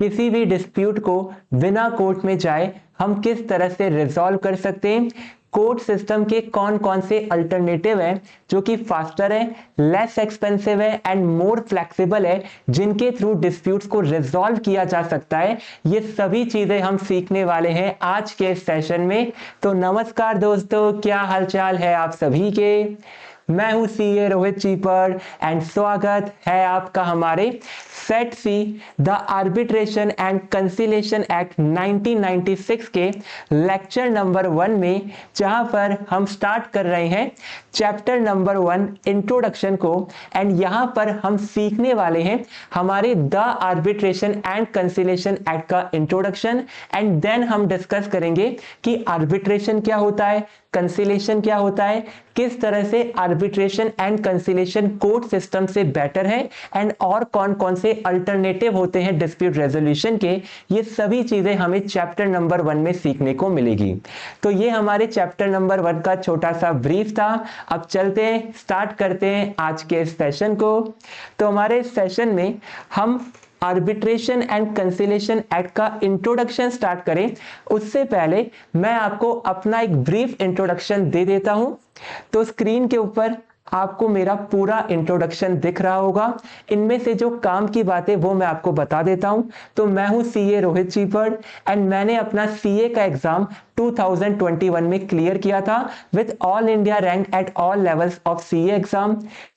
किसी भी डिस्प्यूट को बिना कोर्ट में जाए हम किस तरह से रिजॉल्व कर सकते हैं, कोर्ट सिस्टम के कौन कौन से अल्टरनेटिव है जो कि फास्टर है, लेस एक्सपेंसिव है एंड मोर फ्लेक्सिबल है, जिनके थ्रू डिस्प्यूट्स को रिजॉल्व किया जा सकता है, ये सभी चीजें हम सीखने वाले हैं आज के सेशन में। तो नमस्कार दोस्तों, क्या हालचाल है आप सभी के। मैं हूं सीए रोहित चीपर एंड स्वागत है आपका हमारे set see the arbitration and conciliation act 1996 के लेक्चर नंबर 1 में, जहां पर हम स्टार्ट कर रहे हैं चैप्टर नंबर 1 इंट्रोडक्शन को। एंड यहां पर हम सीखने वाले हैं हमारे the arbitration and conciliation act का इंट्रोडक्शन, एंड देन हम डिस्कस करेंगे कि आर्बिट्रेशन क्या होता है, कंसिलेशन क्या होता है, किस तरह से arbitration and conciliation court system से बेटर है, एंड और कौन कौन से अल्टरनेटिव होते हैं डिस्प्यूट रेजोल्यूशन के। ये सभी चीजें हमें चैप्टर नंबर 1 में सीखने को मिलेगी। तो ये हमारे चैप्टर नंबर 1 का छोटा सा ब्रीफ था। अब चलते हैं, स्टार्ट करते हैं आज के सेशन को। तो हमारे सेशन में हम आर्बिट्रेशन एंड कंसिलेशन एक्ट का इंट्रोडक्शन स्टार्ट करें, उससे पहले मैं आपको अपना एक ब्रीफ इंट्रोडक्शन दे देता हूं। तो स्क्रीन के ऊपर आपको मेरा पूरा इंट्रोडक्शन दिख रहा होगा। इनमें से जो काम की बातें वो मैं आपको बता देता हूं। तो मैं हूं सीए रोहित चीपर एंड मैंने अपना सीए का एग्जाम 2021 में क्लियर किया था with all India rank at all levels of CA exam.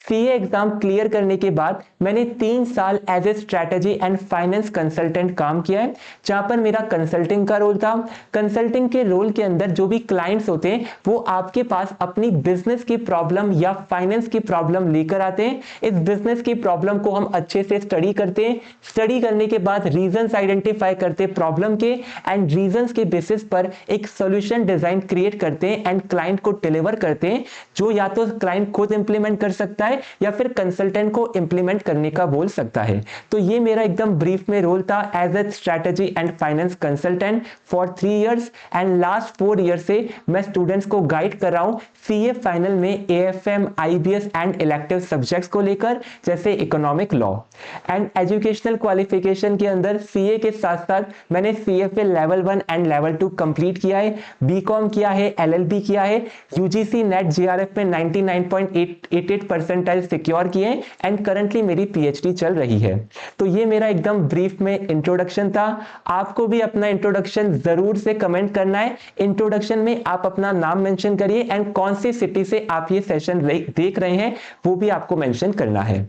CA exam clear करने के बाद मैंने 3 साल as a strategy and finance consultant काम किया है, जहां पर मेरा कंसल्टिंग का रोल था। कंसल्टिंग के रोल के अंदर जो भी क्लाइंट्स होते हैं वो आपके पास अपनी बिजनेस की प्रॉब्लम या फाइनेंस की प्रॉब्लम लेकर आते हैं। इस बिजनेस की प्रॉब्लम को हम अच्छे से स्टडी करते हैं। स्टडी करने के बाद रीजंस आइडेंटिफाई करते हैं प्रॉब्लम के, एंड रीजंस के बेसिस पर एक सॉल्यूशन डिजाइन क्रिएट करते हैं एंड क्लाइंट को डिलीवर करते हैं, जो या तो क्लाइंट खुद इंप्लीमेंट कर सकता है या फिर कंसल्टेंट को इंप्लीमेंट करने का बोल सकता है। तो ये मेरा एकदम ब्रीफ में रोल था as a strategy and finance consultant for 3 years, and last 4 year से मैं स्टूडेंट्स को गाइड कर रहा हूं सीए फाइनल में AFM, IBS and elective subjects को लेकर, जैसे economic law. And educational qualification के अंदर सीए के साथ साथ मैंने CFA level 1 and level 2 complete किया है, बीकॉम किया है, एलएलबी किया है, यूजीसी नेट जीआरएफ में 99.88 परसेंटाइल सिक्योर किए, एंड करंटली मेरी पीएचडी चल रही है। तो ये मेरा एकदम ब्रीफ में इंट्रोडक्शन था। आपको भी अपना इंट्रोडक्शन जरूर से कमेंट करना है। इंट्रोडक्शन में आप अपना नाम मेंशन करिए एंड कौन सी सिटी से आप ये सेशन देख रहे हैं वो भी आपको मेंशन करना है।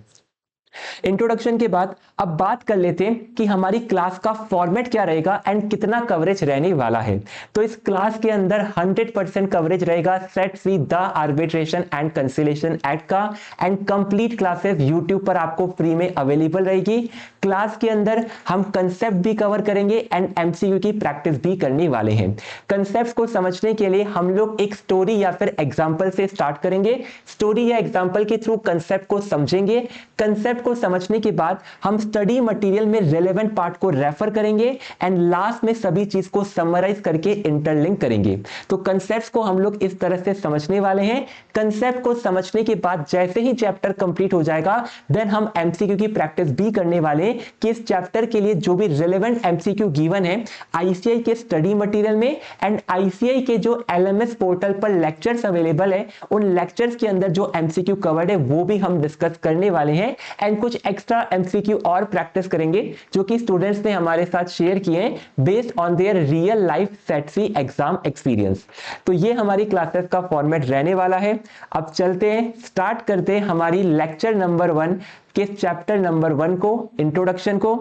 इंट्रोडक्शन के बाद अब बात कर लेते हैं कि हमारी क्लास का फॉर्मेट क्या रहेगा एंड कितना कवरेज रहने वाला है। तो इस क्लास के अंदर 100% कवरेज रहेगा set see the arbitration and conciliation act का, एंड कंप्लीट क्लासेस यूट्यूब पर आपको फ्री में अवेलेबल रहेगी। क्लास के अंदर हम कंसेप्ट भी कवर करेंगे एंड एमसीक्यू की प्रैक्टिस भी करने वाले हैं। कंसेप्ट को समझने के लिए हम लोग एक स्टोरी या फिर एग्जाम्पल से स्टार्ट करेंगे। स्टोरी या एग्जाम्पल के थ्रू कंसेप्ट को समझेंगे। कंसेप्ट को समझने के बाद हम स्टडी मटेरियल में रिलेवेंट पार्ट को रेफर करेंगे एंड लास्ट में सभी चीज को समराइज करके इंटरलिंक करेंगे। तो कंसेप्ट्स को हम लोग इस तरह से समझने वाले हैं। कंसेप्ट को समझने के बाद जैसे ही चैप्टर कंप्लीट हो जाएगा, देन हम एमसीक्यू की प्रैक्टिस भी करने वाले हैं कि इस चैप्टर के लिए जो भी रिलेवेंट एमसीक्यू गिवन है आईसीआई के स्टडी मटेरियल में एंड आईसीआई के जो एलएमएस पोर्टल पर लेक्चर्स अवेलेबल है, उन लेक्चर्स के अंदर जो एमसीक्यू कवर्ड है वो भी हम डिस्कस करने वाले हैं, एंड कुछ एक्स्ट्रा एमसीक्यू और प्रैक्टिस करेंगे जो कि स्टूडेंट्स ने हमारे साथ शेयर किए हैं based on their real life set C exam experience. तो ये हमारी क्लासेस का फॉर्मेट रहने वाला है। अब चलते हैं, स्टार्ट करते हैं हमारी लेक्चर नंबर 1 के चैप्टर नंबर 1 को, इंट्रोडक्शन को।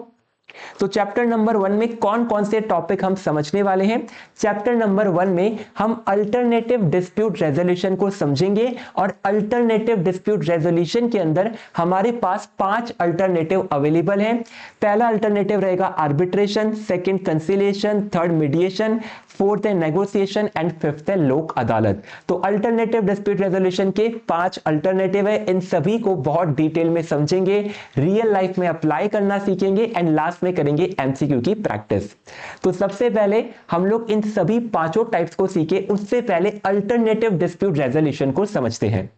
तो चैप्टर नंबर 1 में कौन कौन से टॉपिक हम समझने वाले हैं। चैप्टर नंबर 1 में हम अल्टरनेटिव डिस्प्यूट रेजोल्यूशन को समझेंगे, और अल्टरनेटिव डिस्प्यूट रेजोल्यूशन के अंदर हमारे पास 5 अल्टरनेटिव अवेलेबल हैं। पहला अल्टरनेटिव रहेगा arbitration, second conciliation, third mediation, fourth है नेगोशिएशन एंड फिफ्थ है लोक अदालत। तो अल्टरनेटिव डिस्प्यूट रेजोल्यूशन के 5 अल्टरनेटिव है। इन सभी को बहुत डिटेल में समझेंगे, रियल लाइफ में अप्लाई करना सीखेंगे एंड लास्ट में करेंगे एमसीक्यू की प्रैक्टिस। तो सबसे पहले हम लोग इन सभी 5 टाइप्स को सीखे, उससे पहले अल्टरनेटिव डिस्प्यूट रेजोल्यूशन को समझते हैं।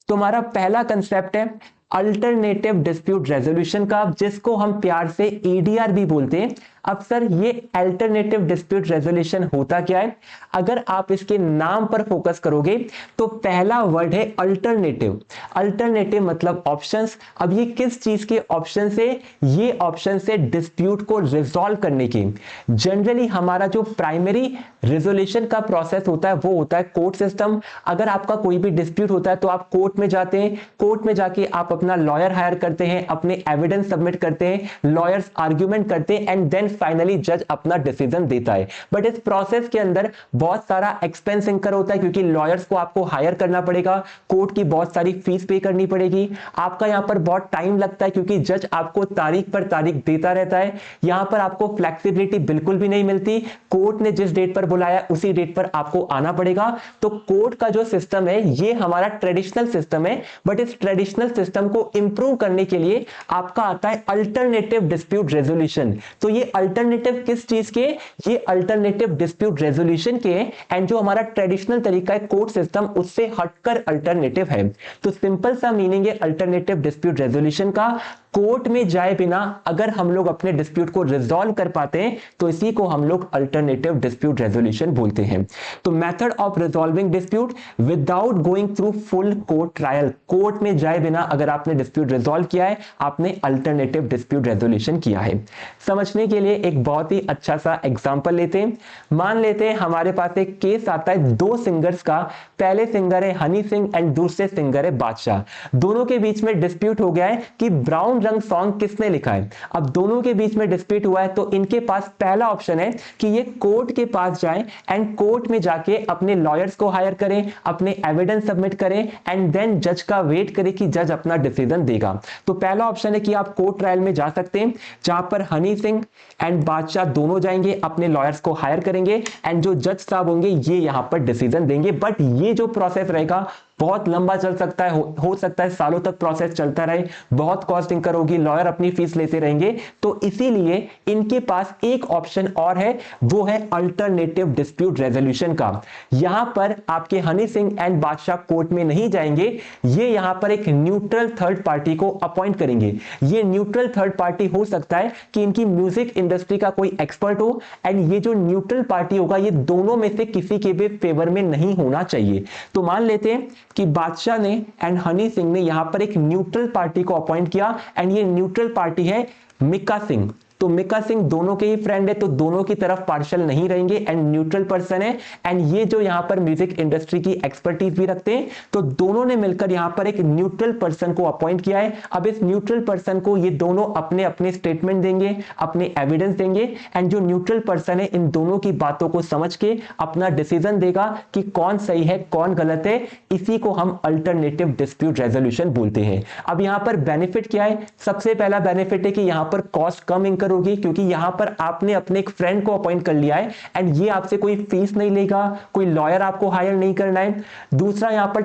तो हमारा पहला कंसेप्ट है अल्टरनेटिव डिस्प्यूट रेजोल्यूशन का, जिसको हम प्यार से ईडीआर भी बोलते हैं। अब सर ये अल्टरनेटिव डिस्प्यूट रेजोल्यूशन होता क्या है? अगर आप इसके नाम पर फोकस करोगे तो पहला वर्ड है अल्टरनेटिव। अल्टरनेटिव मतलब ऑप्शंस। अब ये किस चीज के ऑप्शन से? ये ऑप्शन से डिस्प्यूट को रिजॉल्व करने के। जनरली हमारा जो प्राइमरी रेजोल्यूशन का प्रोसेस होता है वो होता है कोर्ट सिस्टम। अगर आपका कोई भी डिस्प्यूट होता है तो आप कोर्ट में जाते हैं, कोर्ट में जाके आप अपना लॉयर हायर करते हैं, अपने एविडेंस सबमिट करते हैं, लॉयर्स आर्ग्यूमेंट करते हैं एंड देन फाइनली जज अपना डिसीजन देता है। बट इस प्रोसेस के अंदर बहुत सारा एक्सपेंस इंकर होता है, क्योंकि लॉयर्स को आपको हायर करना पड़ेगा, कोर्ट की बहुत सारी फीस पे करनी पड़ेगी, आपका यहां पर बहुत टाइम लगता है क्योंकि जज आपको तारीख पर तारीख देता रहता है। यहां पर आपको फ्लेक्सिबिलिटी बिल्कुल भी नहीं मिलती, कोर्ट ने जिस डेट पर बुलाया उसी डेट पर आपको आना पड़ेगा। तो कोर्ट का जो सिस्टम है ये हमारा ट्रेडिशनल सिस्टम है, बट इस ट्रेडिशनल सिस्टम को इंप्रूव करने के लिए आपका आता है अल्टरनेटिव डिस्प्यूट रेजोल्यूशन। तो ये अल्टरनेटिव किस चीज के? ये अल्टरनेटिव डिस्प्यूट रेजोल्यूशन के। एंड जो हमारा ट्रेडिशनल तरीका है कोर्ट सिस्टम, उससे हटकर अल्टरनेटिव है। तो सिंपल सा मीनिंग है अल्टरनेटिव डिस्प्यूट रेजोल्यूशन का, कोर्ट में जाए बिना अगर हम लोग अपने डिस्प्यूट को रिजॉल्व कर पाते हैं तो इसी को हम लोग अल्टरनेटिव डिस्प्यूट रेजोल्यूशन बोलते हैं। तो method of resolving dispute without going through full court trial, court में जाए बिना अगर आपने डिस्प्यूट रिजॉल्व किया है, आपने अल्टरनेटिव डिस्प्यूट रेजोल्यूशन किया है। समझने के लिए एक बहुत ही अच्छा सा एग्जांपल लेते हैं। मान लेते हैं हमारे पास एक केस आता है दो सिंगर्स का, पहले सिंगर है हनी सिंह एंड दूसरे सिंगर है बादशाह। दोनों के बीच में डिस्प्यूट हो गया है कि ब्राउन रंग सॉन्ग किसने लिखा है। अब दोनों के बीच में डिस्प्यूट हुआ है तो इनके पास पहला ऑप्शन है कि ये कोर्ट के पास जाएं एंड कोर्ट में जाके अपने लॉयर्स को हायर करें, अपने एविडेंस सबमिट करें एंड देन जज का वेट करें कि जज अपना डिसीजन देगा। तो पहला ऑप्शन है कि आप कोर्ट ट्रायल में जा सकते हैं, जहां पर हनी सिंह एंड बादशाह दोनों जाएंगे, अपने लॉयर्स को हायर करेंगे एंड जो जज साहब होंगे ये यहां पर डिसीजन देंगे। बट ये जो प्रोसेस रहेगा बहुत लंबा चल सकता है, हो सकता है सालों तक प्रोसेस चलता रहे, बहुत कॉस्ट इंकर होगी, लॉयर अपनी फीस लेते रहेंगे। तो इसीलिए इनके पास एक ऑप्शन और है, वो है अल्टरनेटिव डिस्प्यूट रेजोल्यूशन का। यहां पर आपके हनी सिंह एंड बादशाह कोर्ट में नहीं जाएंगे, ये यहां पर एक न्यूट्रल थर्ड पार्टी को अपॉइंट करेंगे। ये न्यूट्रल थर्ड पार्टी हो सकता है कि इनकी म्यूजिक इंडस्ट्री का कोई एक्सपर्ट हो, एंड ये जो न्यूट्रल पार्टी होगा ये दोनों में से किसी के भी फेवर में नहीं होना चाहिए। तो मान लेते हैं कि बादशाह ने एंड हनी सिंह ने यहां पर एक न्यूट्रल पार्टी को अपॉइंट किया एंड ये न्यूट्रल पार्टी है मिक्का सिंह। तो मिक्का सिंह दोनों के ही फ्रेंड है तो दोनों की तरफ पार्शियल नहीं रहेंगे एंड न्यूट्रल पर्सन है। एंड ये जो यहां पर म्यूजिक इंडस्ट्री की एक्सपर्टीज भी रखते हैं, तो दोनों ने मिलकर यहां पर एक न्यूट्रल पर्सन को अपॉइंट किया है। अब इस न्यूट्रल पर्सन को ये दोनों अपने अपने स्टेटमेंट देंगे, अपने एविडेंस देंगे एंड जो न्यूट्रल पर्सन है इन दोनों की बातों को समझ के अपना डिसीजन देगा कि कौन सही है कौन गलत है। इसी को हम अल्टरनेटिव डिस्प्यूट रेजोल्यूशन बोलते हैं। अब यहां पर बेनिफिट क्या है? सबसे पहला बेनिफिट है कि यहां पर कॉस्ट कम इंकर होगी, क्योंकि यहां पर आपने अपने एक फ्रेंड को अपॉइंट कर लिया है एंड ये आपसे कोई फीस नहीं लेगा, कोई लॉयर आपको हायर नहीं करना है। दूसरा यहां पर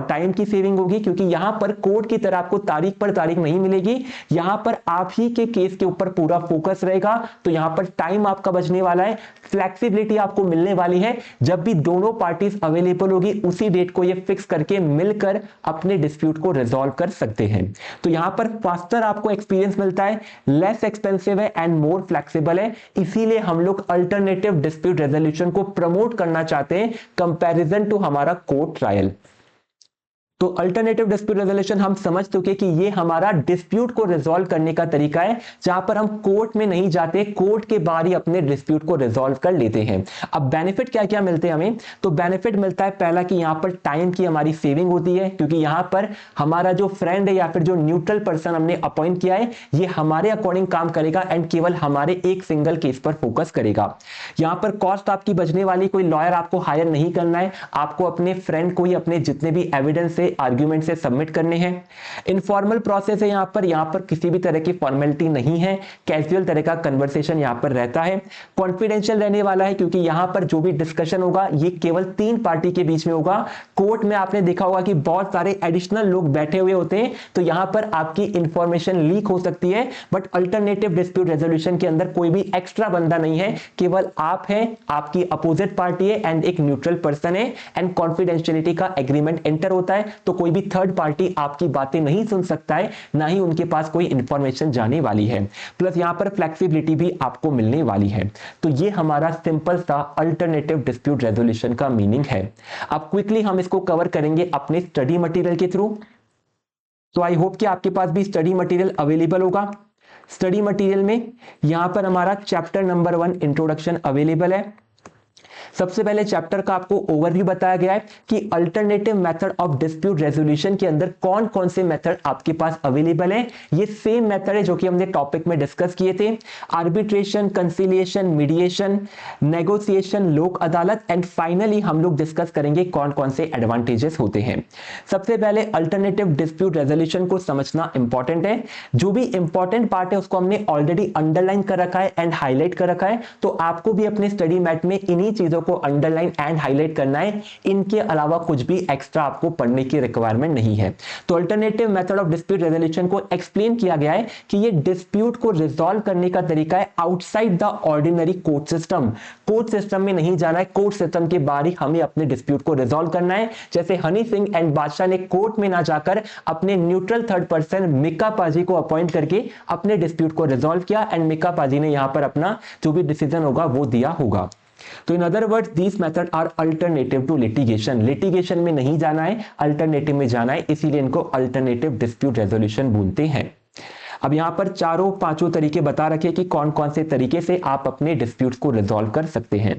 टाइम की सेविंग होगी, क्योंकि यहां पर कोर्ट की तरह आपको तारीख पर तारीख नहीं मिलेगी, यहां पर आप ही के केस के ऊपर पूरा फोकस रहेगा। तो यहां पर टाइम आपका बचने वाला है, फ्लेक्सिबिलिटी आपको मिलने वाली है। जब भी दोनों पार्टीज अवेलेबल होगी उसी डेट को ये फिक्स करके मिलकर अपने डिस्प्यूट को रिजॉल्व कर सकते हैं। तो यहां पर फास्टर आपको एक्सपीरियंस मिलता है, लेस एक्सपेंसिव है एंड मोर फ्लेक्सिबल है। इसीलिए हम लोग अल्टरनेटिव डिस्प्यूट रेजोल्यूशन को प्रमोट करना चाहते हैं कंपैरिजन टू हमारा कोर्ट ट्रायल। तो अल्टरनेटिव डिस्प्यूट रेजोल्यूशन हम समझ चुके कि ये हमारा डिस्प्यूट को रिजॉल्व करने का तरीका है, जहां पर हम कोर्ट में नहीं जाते, कोर्ट के बाहर ही अपने डिस्प्यूट को रिजॉल्व कर लेते हैं। अब बेनिफिट क्या क्या मिलते हैं हमें? तो बेनिफिट मिलता है पहला कि यहां पर टाइम की हमारी सेविंग होती है, क्योंकि यहां पर हमारा जो फ्रेंड है या फिर जो न्यूट्रल पर्सन हमने अपॉइंट किया है ये हमारे अकॉर्डिंग काम करेगा एंड केवल हमारे एक सिंगल केस पर फोकस करेगा। यहां पर कॉस्ट आपकी बचने वाली, कोई लॉयर आपको हायर नहीं करना है, आपको अपने फ्रेंड को ही अपने जितने भी एविडेंस आर्ग्यूमेंट से सबमिट करने हैं। इनफॉर्मल प्रोसेस है, यहां पर किसी भी तरह की फॉर्मेलिटी नहीं है, कैजुअल तरह का कन्वर्सेशन यहां पर रहता है। कॉन्फिडेंशियल रहने वाला है, क्योंकि यहां पर जो भी डिस्कशन होगा ये केवल 3 पार्टी के बीच में होगा। कोर्ट में आपने देखा होगा कि बहुत सारे एडिशनल लोग बैठे हुए होते हैं, तो यहां पर आपकी इंफॉर्मेशन लीक हो सकती है। बट अल्टरनेटिव डिस्प्यूट रेजोल्यूशन के अंदर कोई भी एक्स्ट्रा बंदा नहीं है, केवल आप हैं, आपकी अपोजिट पार्टी है एंड एक न्यूट्रल पर्सन है एंड कॉन्फिडेंशियलिटी का एग्रीमेंट एंटर होता है। तो कोई भी थर्ड पार्टी आपकी बातें नहीं सुन सकता है, ना ही उनके पास कोई इंफॉर्मेशन जाने वाली है। प्लस यहां पर फ्लेक्सिबिलिटी भी आपको मिलने वाली है। तो ये हमारा सिंपल सा अल्टरनेटिव डिस्प्यूट रेजोल्यूशन का मीनिंग है। अब क्विकली हम इसको कवर करेंगे अपने स्टडी मटेरियल के थ्रू। तो आई होप कि आपके पास भी स्टडी मटेरियल अवेलेबल होगा। स्टडी मटेरियल में यहां पर हमारा चैप्टर नंबर 1 इंट्रोडक्शन अवेलेबल है। सबसे पहले चैप्टर का आपको ओवरव्यू बताया गया है कि alternative method of dispute resolution के अंदर कौन कौन से मेथड आपके पास अवेलेबल है। ये सेम मेथड है जो कि हमने टॉपिक में डिस्कस किए थे, आर्बिट्रेशन, कंसिलिएशन, मीडिएशन, नेगोशिएशन, लोक अदालत, एंड फाइनली हम लोग डिस्कस करेंगे कौन कौन से एडवांटेजेस होते हैं। सबसे पहले अल्टरनेटिव डिस्प्यूट रेजोल्यूशन को समझना इंपॉर्टेंट है। जो भी इंपॉर्टेंट पार्ट है उसको हमने ऑलरेडी अंडरलाइन कर रखा है एंड हाईलाइट कर रखा है, तो आपको भी अपने स्टडी मैट में इन्हीं चीजों को अंडरलाइन एंड हाईलाइट करना है। इनके अलावा कुछ भी एक्स्ट्रा आपको पढ़ने की रिक्वायरमेंट नहीं है। तो alternative method of dispute resolution को एक्सप्लेन किया गया है कि ये डिस्प्यूट को रिजॉल्व करने का तरीका है outside the ordinary court system. Court system में नहीं जाना है, कोर्ट सिस्टम के बाहर ही हमें अपने डिस्प्यूट को रिजॉल्व करना है। जैसे हनी सिंह एंड बादशाह ने कोर्ट में ना जाकर अपने न्यूट्रल थर्ड पर्सन मिका पाजी को अपॉइंट करके अपने डिस्प्यूट को रिजॉल्व किया एंड मिका पाजी ने यहां पर अपना जो भी डिसीजन होगा वो दिया होगा। तो in other words these method are alternative to litigation. Litigation में नहीं जाना है, अल्टरनेटिव में जाना है, इसीलिए इनको अल्टरनेटिव डिस्प्यूट रेजोल्यूशन बोलते हैं। अब यहां पर चारों पांचों तरीके बता रखे कि कौन कौन से तरीके से आप अपने डिस्प्यूट्स को रिजॉल्व कर सकते हैं।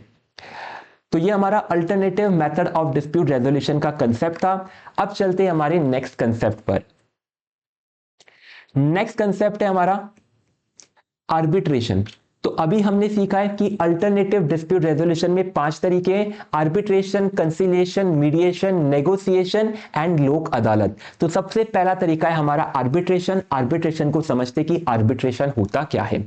तो ये हमारा alternative method of dispute resolution का कंसेप्ट था। अब चलते हैं हमारे नेक्स्ट कंसेप्ट पर। नेक्स्ट कंसेप्ट है हमारा आर्बिट्रेशन। तो अभी हमने सीखा है कि अल्टरनेटिव डिस्प्यूट रेजोल्यूशन में 5 तरीके हैं, arbitration, conciliation, mediation, negotiation and लोक अदालत। तो सबसे पहला तरीका है हमारा आर्बिट्रेशन। आर्बिट्रेशन को समझते कि आर्बिट्रेशन होता क्या है।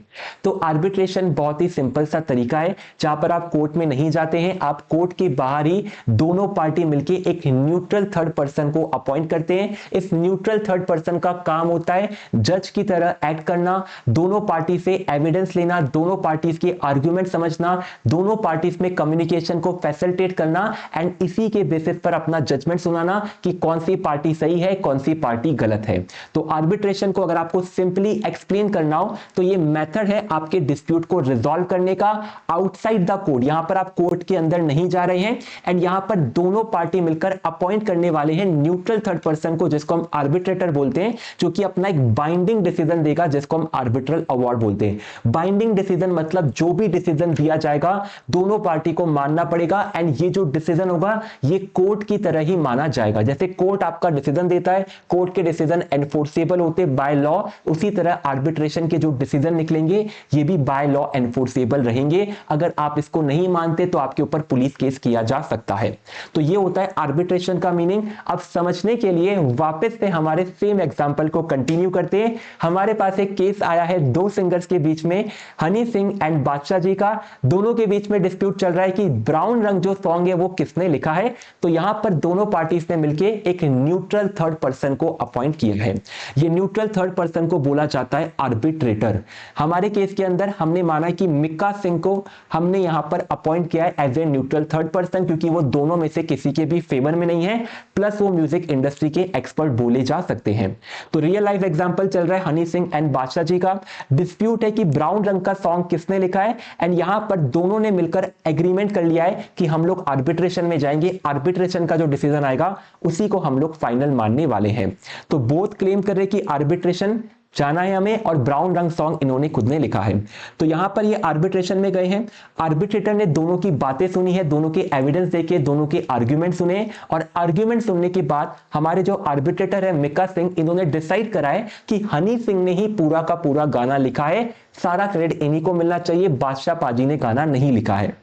तो आर्बिट्रेशन बहुत ही सिंपल सा तरीका है जहां पर आप कोर्ट में नहीं जाते हैं, आप कोर्ट के बाहर ही दोनों पार्टी मिलकर एक न्यूट्रल थर्ड पर्सन को अपॉइंट करते हैं। इस न्यूट्रल थर्ड पर्सन का काम होता है जज की तरह एक्ट करना, दोनों पार्टी से एविडेंस लेना, दोनों पार्टीज के आर्गुमेंट समझना, दोनों पार्टीज में कम्युनिकेशन को फैसिलिटेट करना एंड इसी के बेसिस पर अपना जजमेंट सुनाना कि कौन सी पार्टी सही है, कौन सी पार्टी गलत है। तो आर्बिट्रेशन को अगर आपको सिंपली एक्सप्लेन करना हो तो ये मेथड है आपके डिस्प्यूट को रिजॉल्व करने का आउटसाइड द कोर्ट। यहां पर आप कोर्ट के अंदर नहीं जा रहे हैं एंड यहां पर दोनों पार्टी मिलकर अपॉइंट करने वाले हैं न्यूट्रल थर्ड पर्सन को, जिसको हम आर्बिट्रेटर बोलते हैं, जो कि अपना एक बाइंडिंग डिसीजन देगा, जिसको हम आर्बिट्रल अवार्ड बोलते हैं। बाइंडिंग डिसीजन मतलब जो भी डिसीजन दिया जाएगा दोनों पार्टी को मानना पड़ेगा एंड ये जो डिसीजन होगा ये कोर्ट की तरह ही माना जाएगा। जैसे कोर्ट आपका डिसीजन देता है, कोर्ट के डिसीजन एनफोर्सेबल होते बाय लॉ, उसी तरह आर्बिट्रेशन के जो डिसीजन निकलेंगे ये भी बाय लॉ एनफोर्सेबल रहेंगे। अगर आप इसको नहीं मानते तो आपके ऊपर पुलिस केस किया जा सकता है। तो ये होता है आर्बिट्रेशन का मीनिंग। अब समझने के लिए वापस से हमारे सेम एग्जांपल को कंटिन्यू करते हैं। हमारे पास एक केस आया है दो सिंगर्स के बीच में, हनी सिंह एंड बादशाह जी का। दोनों के बीच में डिस्प्यूट चल रहा है कि ब्राउन रंग जो सॉन्ग है वो किसने लिखा है। तो यहां पर दोनों पार्टीज ने मिलकर एक न्यूट्रल थर्ड पर्सन को अपॉइंट किया है। ये न्यूट्रल थर्ड पर्सन को बोला जाता है आर्बिट्रेटर। हमारे केस के अंदर हमने माना कि मिक्का सिंह को हमने यहां पर अपॉइंट किया है as a neutral third person, क्योंकि वो दोनों में से किसी के भी फेवर में नहीं है, प्लस वो म्यूजिक इंडस्ट्री के एक्सपर्ट बोले जा सकते हैं। तो रियल लाइफ एग्जांपल चल रहा है हनी सिंह एंड बादशाह जी का। डिस्प्यूट है कि ब्राउन रंग का सॉन्ग किसने लिखा है एंड यहां पर दोनों ने मिलकर एग्रीमेंट कर लिया है कि हम लोग आर्बिट्रेशन में जाएंगे। आर्बिट्रेशन का जो डिसीजन आएगा उसी को हम लोग फाइनल मानने वाले हैं। तो बोथ क्लेम कर रहे कि आर्बिट्रेशन जाना है हमें और ब्राउन रंग सॉन्ग इन्होंने खुद ने लिखा है। तो यहां पर ये आर्बिट्रेशन में गए हैं। आर्बिट्रेटर ने दोनों की बातें सुनी है, दोनों के एविडेंस देखे, दोनों के आर्गुमेंट सुने और आर्गुमेंट सुनने के बाद हमारे जो आर्बिट्रेटर है मिक्का सिंह, इन्होंने डिसाइड करा है कि हनी सिंह ने ही पूरा का पूरा गाना लिखा है, सारा क्रेडिट इन्हीं को मिलना चाहिए, बादशाह पाजी ने गाना नहीं लिखा है।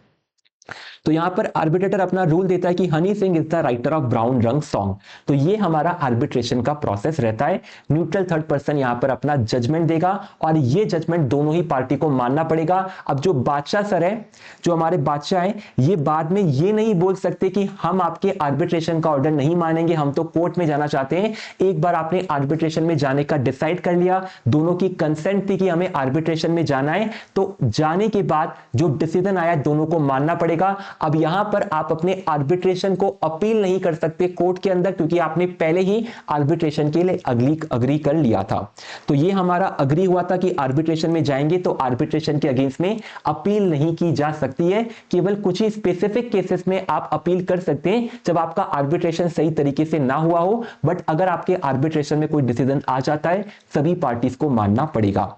तो यहां पर आर्बिट्रेटर अपना रूल देता है कि Honey Singh is the writer of brown रंग सॉन्ग। तो ये हमारा आर्बिट्रेशन का प्रोसेस रहता है। न्यूट्रल थर्ड पर्सन यहां पर अपना जजमेंट देगा और ये जजमेंट दोनों ही पार्टी को मानना पड़ेगा। अब जो बादशाह सर है, जो हमारे बादशाह है, ये बाद में ये नहीं बोल सकते कि हम आपके आर्बिट्रेशन का ऑर्डर नहीं मानेंगे, हम तो कोर्ट में जाना चाहते हैं। एक बार आपने आर्बिट्रेशन में जाने का डिसाइड कर लिया, दोनों की कंसेंट थी कि हमें आर्बिट्रेशन में जाना है, तो जाने के बाद जो डिसीजन आया दोनों को मानना पड़ेगा। अब यहां पर आप अपने आर्बिट्रेशन को अपील नहीं कर सकते कोर्ट के अंदर, क्योंकि आपने पहले ही आर्बिट्रेशन के लिए अग्री कर लिया था। तो ये हमारा अग्री हुआ था कि आर्बिट्रेशन में जाएंगे, तो आर्बिट्रेशन के अगेंस्ट में अपील नहीं की जा सकती है। केवल कुछ ही स्पेसिफिक केसेस में आप अपील कर सकते हैं, जब आपका आर्बिट्रेशन सही तरीके से ना हुआ हो। बट अगर आपके आर्बिट्रेशन में कोई डिसीजन आ जाता है, सभी पार्टीज को मानना पड़ेगा।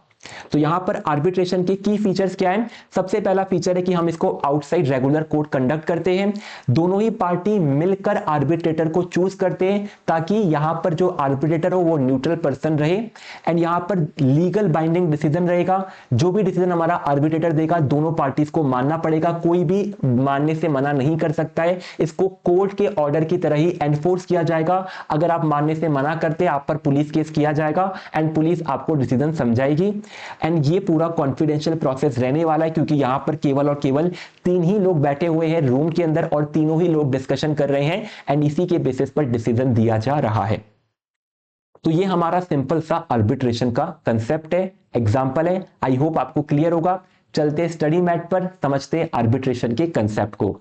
तो यहां पर आर्बिट्रेशन के की फीचर्स क्या है? सबसे पहला फीचर है कि हम इसको आउटसाइड रेगुलर कोर्ट कंडक्ट करते हैं। दोनों ही पार्टी मिलकर आर्बिट्रेटर को चूज करते हैं, ताकि यहां पर जो आर्बिट्रेटर हो वो न्यूट्रल पर्सन रहे। एंड यहां पर लीगल बाइंडिंग डिसीजन रहेगा। जो भी डिसीजन हमारा आर्बिट्रेटर देगा, दोनों पार्टीज को मानना पड़ेगा, कोई भी मानने से मना नहीं कर सकता है। इसको कोर्ट के ऑर्डर की तरह ही एनफोर्स किया जाएगा। अगर आप मानने से मना करते हैं, आप पर पुलिस केस किया जाएगा एंड पुलिस आपको डिसीजन समझाएगी। एंड ये पूरा कॉन्फिडेंशियल प्रोसेस रहने वाला है, क्योंकि यहां पर केवल और केवल 3 ही लोग बैठे हुए हैं रूम के अंदर और तीनों ही लोग डिस्कशन कर रहे हैं एंड इसी के बेसिस पर डिसीजन दिया जा रहा है। तो ये हमारा सिंपल सा आर्बिट्रेशन का कंसेप्ट है, एग्जांपल है। आई होप आपको क्लियर होगा। चलते स्टडी मैट पर, समझते आर्बिट्रेशन के कंसेप्ट को।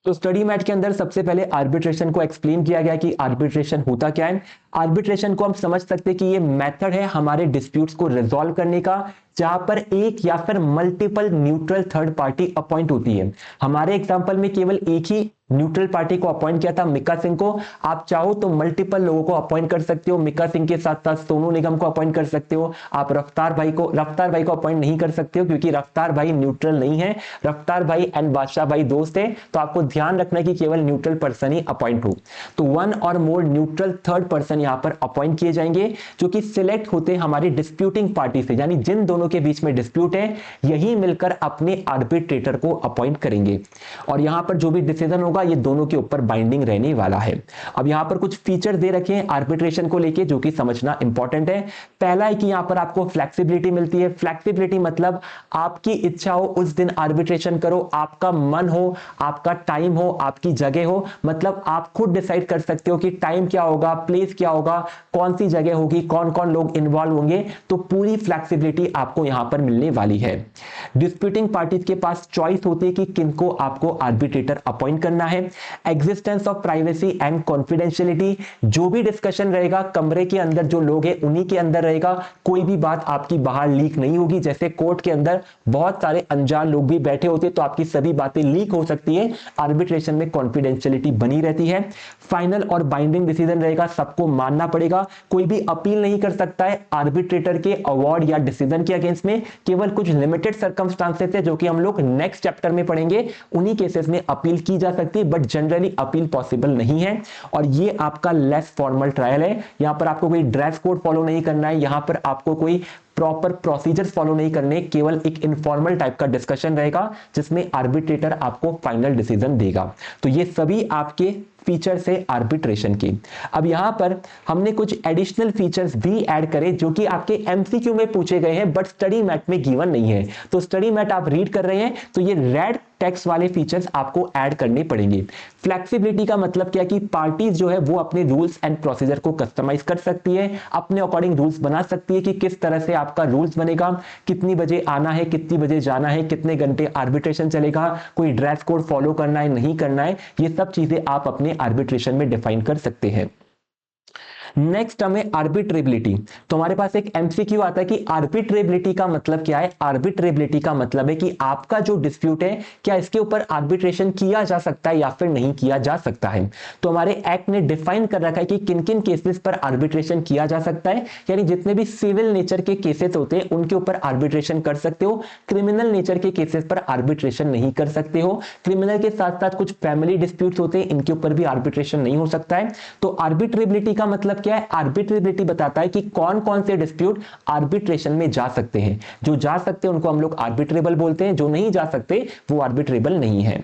तो स्टडी मैट के अंदर सबसे पहले आर्बिट्रेशन को एक्सप्लेन किया गया कि आर्बिट्रेशन होता क्या है। आर्बिट्रेशन को हम समझ सकते हैं कि ये मेथड है हमारे डिस्प्यूट्स को रिजॉल्व करने का, जहां पर एक या फिर multiple neutral third party appoint होती है। हमारे एग्जांपल में केवल एक ही न्यूट्रल पार्टी को अपॉइंट किया था, मिका सिंह को। आप चाहो तो मल्टीपल लोगों को अपॉइंट कर सकते हो। मिका सिंह के साथ साथ सोनू निगम को अपॉइंट कर सकते हो। आप रफ्तार भाई को अपॉइंट नहीं कर सकते हो, क्योंकि रफ्तार भाई न्यूट्रल नहीं है। रफ्तार भाई एंड बादशाह भाई दोस्त है, तो आपको ध्यान रखना कि केवल न्यूट्रल पर्सन ही अपॉइंट हो। तो 1 और मोर न्यूट्रल थर्ड पर्सन यहां पर अपॉइंट किए जाएंगे, जो कि सिलेक्ट होते हैं हमारी डिस्प्यूटिंग पार्टी से, यानी जिन दोनों के बीच में डिस्प्यूट है, यही मिलकर अपने आर्बिट्रेटर को अपॉइंट करेंगे। और यहां पर जो भी डिसीजन होगा, ये दोनों के ऊपर बाइंडिंग रहने वाला है। अब यहां पर कुछ फीचर दे रखे हैं आर्बिट्रेशन को लेके, जो कि समझना इंपॉर्टेंट है। पहला है कि यहां पर आपको फ्लेक्सिबिलिटी मिलती है। फ्लेक्सिबिलिटी मतलब आपकी इच्छा हो उस दिन आर्बिट्रेशन करो, आपका मन हो, आपका टाइम हो, आपकी जगह हो, मतलब आप खुद डिसाइड कर सकते हो कि टाइम क्या होगा, प्लेस क्या होगा, कौन सी जगह होगी, कौन कौन लोग इन्वॉल्व होंगे। तो पूरी फ्लेक्सिबिलिटी आपको यहां पर मिलने वाली है। डिस्प्यूटिंग पार्टीज के पास चॉइस होती है कि किनको आपको आर्बिट्रेटर अपॉइंट करना है। Existence of privacy and confidentiality, जो भी डिस्कशन रहेगा कमरे के अंदर जो लोग हैं उन्हीं के अंदर रहेगा, कोई भी बात आपकी बाहर लीक नहीं होगी। जैसे कोर्ट के अंदर बहुत सारे अनजान लोग भी बैठे होते हैं, तो आपकी सभी बातें लीक हो सकती है। आर्बिट्रेशन में कॉन्फिडेंशियलिटी बनी रहती है। फाइनल और बाइंडिंग डिसीजन रहेगा, सबको मानना पड़ेगा, कोई भी अपील नहीं कर सकता है आर्बिट्रेटर के अवार्ड या डिसीजन के अगेंस्ट में। केवल कुछ लिमिटेड सर्कमस्टांसेस है जो कि हम लोग नेक्स्ट चैप्टर में पढ़ेंगे, उन्हीं केसेस में अपील की जा सकती है, बट जनरली अपील पॉसिबल नहीं है। और ये आपका लेस फॉर्मल ट्रायल है। यहां पर आपको कोई ड्रेस कोड फॉलो नहीं करना है, यहां पर आपको कोई प्रॉपर प्रोसीजर्स फॉलो नहीं करने, केवल एक इनफॉर्मल टाइप का डिस्कशन रहेगा, जिसमें आर्बिट्रेटर आपको फाइनल डिसीजन देगा। तो ये सभी आपके फीचर्स है आर्बिट्रेशन की। अब यहां पर हमने कुछ एडिशनल फीचर्स भी ऐड करे, जो कि आपके एमसीक्यू में पूछे गए हैं, बट स्टडी मैट में गिवन नहीं है। तो स्टडी मैट आप रीड कर रहे हैं, तो ये रेड टेक्स्ट वाले फीचर्स आपको ऐड करने पड़ेंगे। फ्लेक्सिबिलिटी का मतलब क्या कि पार्टीज जो है वो अपने रूल्स एंड प्रोसीजर को कस्टमाइज कर सकती है, अपने अकॉर्डिंग रूल्स बना सकती है कि किस तरह से आपका रूल्स बनेगा, कितनी बजे आना है, कितनी बजे जाना है, कितने घंटे आर्बिट्रेशन चलेगा, कोई ड्रेस कोड फॉलो करना है नहीं करना है, ये सब चीजें आप अपने आर्बिट्रेशन में डिफाइन कर सकते हैं। नेक्स्ट हमें आर्बिट्रेबिलिटी। तो हमारे पास एक एमसीक्यू आता है कि आर्बिट्रेबिलिटी का मतलब क्या है। आर्बिट्रेबिलिटी का मतलब है कि आपका जो डिस्प्यूट है, क्या इसके ऊपर आर्बिट्रेशन किया जा सकता है या फिर नहीं किया जा सकता है। तो हमारे एक्ट ने डिफाइन कर रखा है कि किन किन केसेस पर आर्बिट्रेशन किया जा सकता है, यानी जितने भी सिविल नेचर के केसेस होते हैं उनके ऊपर आर्बिट्रेशन कर सकते हो। क्रिमिनल नेचर के केसेस पर आर्बिट्रेशन नहीं कर सकते हो। क्रिमिनल के साथ साथ कुछ फैमिली डिस्प्यूट्स होते हैं, इनके ऊपर भी आर्बिट्रेशन नहीं हो सकता है। तो आर्बिट्रेबिलिटी का मतलब क्या है? आर्बिट्रेबिलिटी बताता है कि कौन कौन से डिस्प्यूट आर्बिट्रेशन में जा सकते हैं। जो जा सकते हैं उनको हम लोग आर्बिट्रेबल बोलते हैं, जो नहीं जा सकते वो आर्बिट्रेबल नहीं है।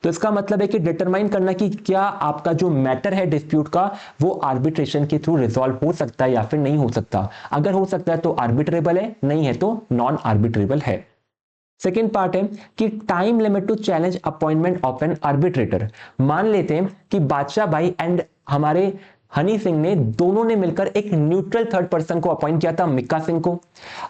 तो इसका मतलब है कि डिटरमाइन करना कि क्या आपका जो मैटर है डिस्प्यूट का, वो आर्बिट्रेशन के थ्रू रिजॉल्व हो सकता है या फिर नहीं हो सकता। अगर हो सकता है तो आर्बिट्रेबल है, नहीं है तो नॉन आर्बिट्रेबल है। सेकेंड पार्ट है कि time limit to challenge appointment of an arbitrator. मान लेते हैं कि बादशाह भाई एंड हमारे हनी सिंह ने, दोनों ने मिलकर एक न्यूट्रल थर्ड पर्सन को अपॉइंट किया था, मिक्का सिंह को।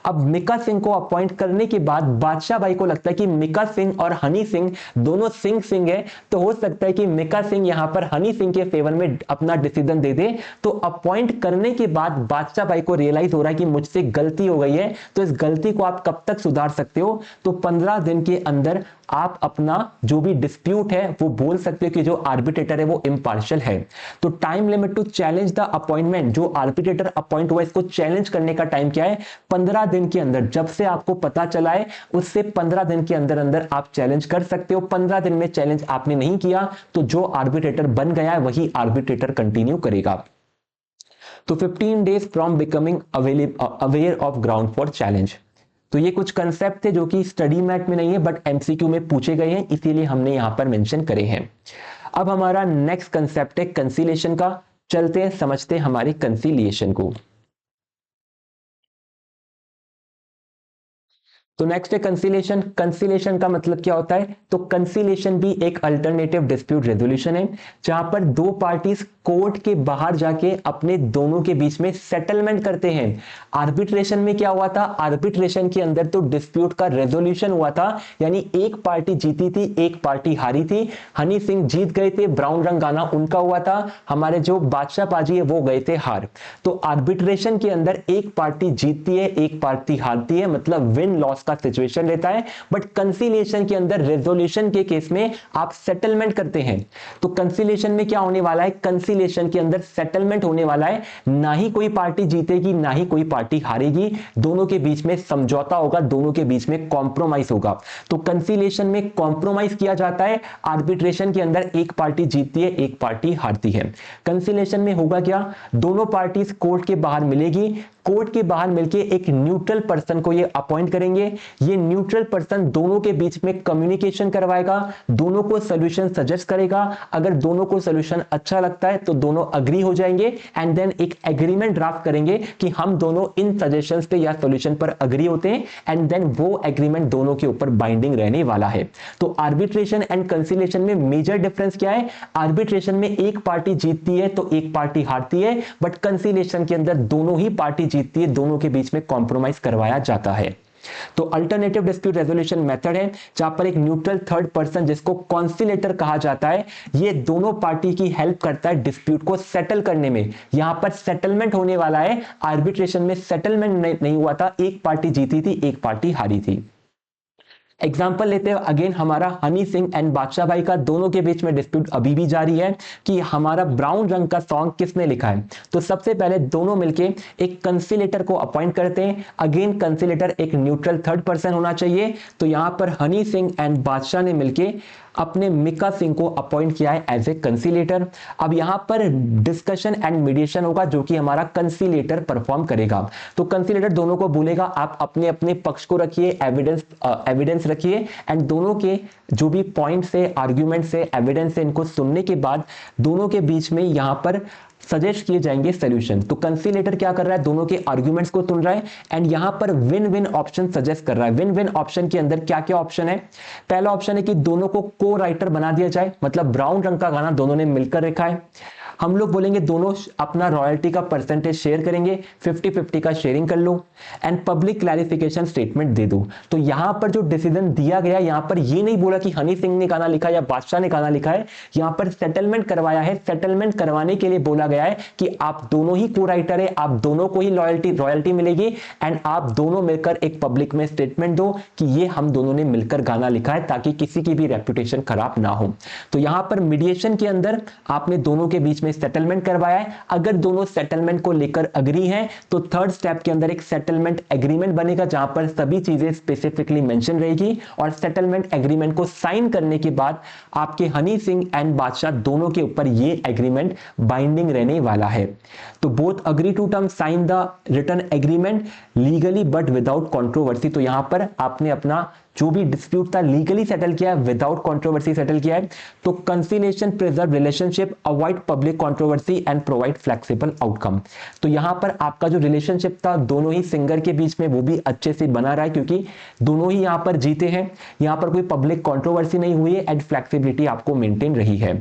अब मिक्का सिंह को अपॉइंट करने के बाद बादशाह भाई को लगता है कि मिक्का सिंह और हनी सिंह दोनों सिंह है, तो हो सकता है कि मिक्का सिंह यहां पर हनी सिंह के फेवर में अपना डिसीजन दे दे। तो अपॉइंट करने के बाद बादशाह भाई को रियलाइज हो रहा है कि मुझसे गलती हो गई है, तो इस गलती को आप कब तक सुधार सकते हो? तो 15 दिन के अंदर आप अपना जो भी डिस्प्यूट है वो बोल सकते हो कि जो आर्बिट्रेटर है वो इम्पार्शियल है। तो time limit to challenge the appointment, जो आर्बिट्रेटर अपॉइंट हुआ इसको चैलेंज करने का टाइम क्या है? 15 दिन के अंदर। जब से आपको पता चला है उससे 15 दिन के अंदर अंदर आप चैलेंज कर सकते हो। 15 दिन में चैलेंज आपने नहीं किया तो जो आर्बिट्रेटर बन गया है वही आर्बिट्रेटर कंटिन्यू करेगा। तो 15 days from becoming aware of ground for challenge. तो ये कुछ कंसेप्ट थे जो कि स्टडी मैट में नहीं है बट एमसीक्यू में पूछे गए हैं, इसीलिए हमने यहां पर मेंशन करे हैं। अब हमारा नेक्स्ट कंसेप्ट है कंसीलिएशन का। चलते हैं समझते हैं हमारी कंसीलिएशन को। तो नेक्स्ट है कंसीलिएशन। कंसीलिएशन का मतलब क्या होता है? तो कंसीलिएशन भी एक अल्टरनेटिव डिस्प्यूट रेजोल्यूशन है जहां पर दो पार्टीज कोर्ट के बाहर जाके अपने दोनों के बीच में सेटलमेंट करते हैं। आर्बिट्रेशन में क्या हुआ था? आर्बिट्रेशन के अंदर तो डिस्प्यूट का रेजोल्यूशन हुआ था, यानी एक पार्टी जीती थी एक पार्टी हारी थी। हनी सिंह जीत गए थे, ब्राउन रंग गाना उनका हुआ था, हमारे जो बादशाह पाजी है वो गए थे हार। तो आर्बिट्रेशन के अंदर एक पार्टी जीतती है एक पार्टी हारती है, मतलब विन लॉस का सिचुएशन रहता है। बट कंसीलिएशन के अंदर रेजोल्यूशन के केस में आप सेटलमेंट करते हैं। तो कंसीलिएशन में क्या होने वाला है? कंसीलिएशन के अंदर सेटलमेंट होने वाला है, ना ही कोई पार्टी जीतेगी ना ही कोई पार्टी हारेगी, दोनों के बीच में समझौता होगा, दोनों के बीच में कॉम्प्रोमाइज होगा। तो कंसीलिएशन में कॉम्प्रोमाइज किया जाता है, आर्बिट्रेशन के अंदर एक पार्टी जीतती है एक पार्टी हारती है। कंसीलिएशन में होगा क्या? दोनों पार्टीज कोर्ट के बाहर मिलेगी, कोर्ट के बाहर मिलके एक न्यूट्रल पर्सन को ये अपॉइंट करेंगे। ये न्यूट्रल पर्सन दोनों के बीच में कम्युनिकेशन करवाएगा, दोनों को सॉल्यूशन सजेस्ट करेगा। अगर दोनों को सॉल्यूशन अच्छा लगता है तो दोनों अग्री हो जाएंगे एंड देन एक एग्रीमेंट ड्राफ्ट करेंगे कि हम दोनों इन सजेशंस पे या सॉल्यूशन पर अग्री होते हैं एंड देन वो एग्रीमेंट दोनों के ऊपर बाइंडिंग रहने वाला है। तो आर्बिट्रेशन एंड कंसीलिएशन में मेजर डिफरेंस क्या है? आर्बिट्रेशन में एक पार्टी जीतती है तो एक पार्टी हारती है, बट कंसीलिएशन के अंदर दोनों ही पार्टी जीतती है, दोनों के बीच में कॉम्प्रोमाइज करवाया जाता है। तो अल्टरनेटिव डिस्प्यूट रेजोल्यूशन मेथड है जहां पर एक न्यूट्रल थर्ड पर्सन जिसको कॉन्सिलेटर कहा जाता है, ये दोनों पार्टी की हेल्प करता है डिस्प्यूट को सेटल करने में। यहां पर सेटलमेंट होने वाला है, आर्बिट्रेशन में सेटलमेंट नहीं हुआ था, एक पार्टी जीती थी एक पार्टी हारी थी। एग्जाम्पल लेते हैं अगेन हमारा हनी सिंह एंड बादशाह भाई का, दोनों के बीच में डिस्प्यूट अभी भी जारी है कि हमारा ब्राउन रंग का सॉन्ग किसने लिखा है। तो सबसे पहले दोनों मिलके एक कंसीलेटर को अपॉइंट करते हैं। अगेन कंसीलेटर एक न्यूट्रल थर्ड पर्सन होना चाहिए। तो यहां पर हनी सिंह एंड बादशाह ने मिलके अपने मिक्का सिंह को अपॉइंट किया है एज ए कंसीलेटर। अब यहां पर डिस्कशन एंड मीडिएशन होगा जो कि हमारा कंसीलेटर परफॉर्म करेगा। तो कंसीलेटर दोनों को बोलेगा आप अपने अपने पक्ष को रखिए, एविडेंस रखिए एंड दोनों के जो भी पॉइंट्स है, आर्ग्यूमेंट्स है, एविडेंस है, इनको सुनने के बाद दोनों के बीच में यहां पर सजेस्ट किए जाएंगे सॉल्यूशन। तो कंसीलेटर क्या कर रहा है? दोनों के आर्ग्यूमेंट्स को सुन रहा है एंड यहां पर विन विन ऑप्शन सजेस्ट कर रहा है। विन विन ऑप्शन के अंदर क्या क्या ऑप्शन है? पहला ऑप्शन है कि दोनों को को राइटर बना दिया जाए, मतलब ब्राउन रंग का गाना दोनों ने मिलकर रखा है। हम लोग बोलेंगे दोनों अपना रॉयल्टी का परसेंटेज शेयर करेंगे, 50-50 का शेयरिंग कर लो एंड पब्लिक क्लैरिफिकेशन स्टेटमेंट दे दो। तो यहां पर जो डिसीजन दिया गया, यहां पर ये नहीं बोला कि हनी सिंह ने गाना लिखा या बादशाह ने गाना लिखा है, यहां पर सेटलमेंट करवाया है। सेटलमेंट करवाने के लिए बोला गया है कि आप दोनों ही को राइटर है, आप दोनों को ही रॉयल्टी मिलेगी एंड आप दोनों मिलकर एक पब्लिक में स्टेटमेंट दो कि ये हम दोनों ने मिलकर गाना लिखा है, ताकि किसी की भी रेपुटेशन खराब ना हो। तो यहां पर मीडिएशन के अंदर आपने दोनों के बीच में सेटलमेंट करवाया है। अगर दोनों सेटलमेंट को लेकर अग्री हैं तो थर्ड स्टेप के अंदर एक सेटलमेंट एग्रीमेंट बनेगा जहां पर सभी चीजें स्पेसिफिकली मेंशन रहेगी और सेटलमेंट एग्रीमेंट को साइन करने के बाद आपके हनी सिंह एंड बादशाह दोनों के ऊपर ये एग्रीमेंट बाइंडिंग रहने वाला है। तो both agree to term sign the written agreement legally but without controversy. तो यहां पर आपने अपना जो भी डिस्प्यूट था लीगली सेटल किया है, विदाउट कंट्रोवर्सी सेटल किया है। तो conciliation preserve relationship, avoid public controversy and provide flexible outcome. तो यहां पर आपका जो रिलेशनशिप था दोनों ही सिंगर के बीच में वो भी अच्छे से बना रहा है, क्योंकि दोनों ही यहां पर जीते हैं, यहां पर कोई पब्लिक कंट्रोवर्सी नहीं हुई है एंड फ्लेक्सिबिलिटी आपको मेंटेन रही है।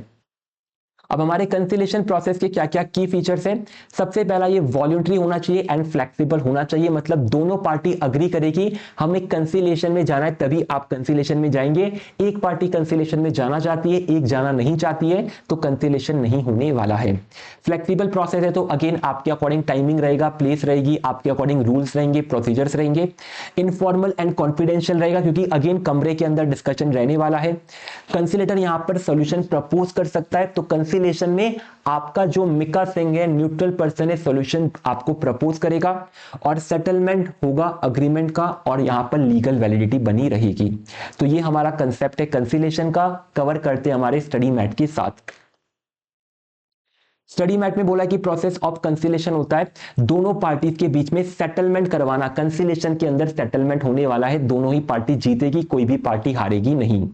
अब हमारे कंसिलिएशन प्रोसेस के क्या क्या की फीचर्स हैं। सबसे पहला ये वॉलंटरी होना चाहिए एंड फ्लेक्सिबल होना चाहिए, मतलब दोनों पार्टी अग्री करेगी हमें कंसिलिएशन में जाना है तभी आप कंसिलिएशन में जाएंगे। एक पार्टी कंसिलिएशन में जाना चाहती है, एक जाना नहीं चाहती है, तो कंसिलिएशन नहीं होने वाला है। फ्लेक्सिबल प्रोसेस है तो अगेन आपके अकॉर्डिंग टाइमिंग रहेगा, प्लेस रहेगी, आपके अकॉर्डिंग रूल्स रहेंगे, प्रोसीजर्स रहेंगे। इनफॉर्मल एंड कॉन्फिडेंशियल रहेगा क्योंकि अगेन कमरे के अंदर डिस्कशन रहने वाला है। कंसिलेटर यहां पर सोल्यूशन प्रपोज कर सकता है, तो कंसिलेशन में आपका जो मिका सिंह है, न्यूट्रल पर्सन है, सोल्यूशन आपको प्रपोज करेगा और सेटलमेंट होगा अग्रीमेंट का और यहां पर लीगल वैलिडिटी बनी रहेगी। तो ये हमारा कंसेप्ट है कंसिलेशन का, कवर करते हैं हमारे स्टडी मैट के साथ। स्टडी मैट में बोला कि प्रोसेस ऑफ कंसिलेशन होता है दोनों पार्टीज के बीच में सेटलमेंट करवाना। कंसिलेशन के अंदर सेटलमेंट होने वाला है, दोनों ही पार्टी जीतेगी, कोई भी पार्टी हारेगी नहीं।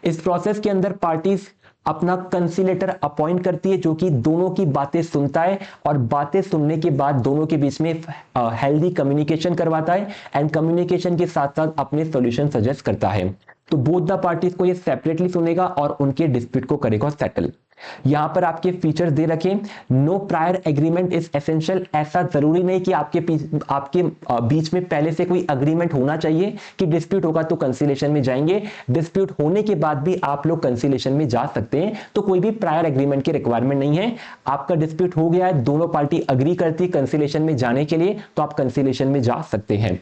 इस प्रोसेस के अंदर पार्टीज अपना कंसिलेटर अपॉइंट करती है जो कि दोनों की बातें सुनता है और बातें सुनने के बाद दोनों के बीच में हेल्दी कम्युनिकेशन करवाता है एंड कम्युनिकेशन के साथ साथ अपने सॉल्यूशन सजेस्ट करता है। तो बोथ द पार्टीज को ये सेपरेटली सुनेगा और उनके डिस्प्यूट को करेगा सेटल। यहां पर आपके फीचर दे रखे, no prior agreement is essential. ऐसा जरूरी नहीं कि आपके बीच में पहले से कोई अग्रीमेंट होना चाहिए कि डिस्प्यूट होगा तो कंसिलेशन में जाएंगे। डिस्प्यूट होने के बाद भी आप लोग कंसिलेशन में जा सकते हैं, तो कोई भी प्रायर एग्रीमेंट की रिक्वायरमेंट नहीं है। आपका डिस्प्यूट हो गया है, दोनों पार्टी अग्री करती है कंसिलेशन में जाने के लिए, तो आप कंसिलेशन में जा सकते हैं।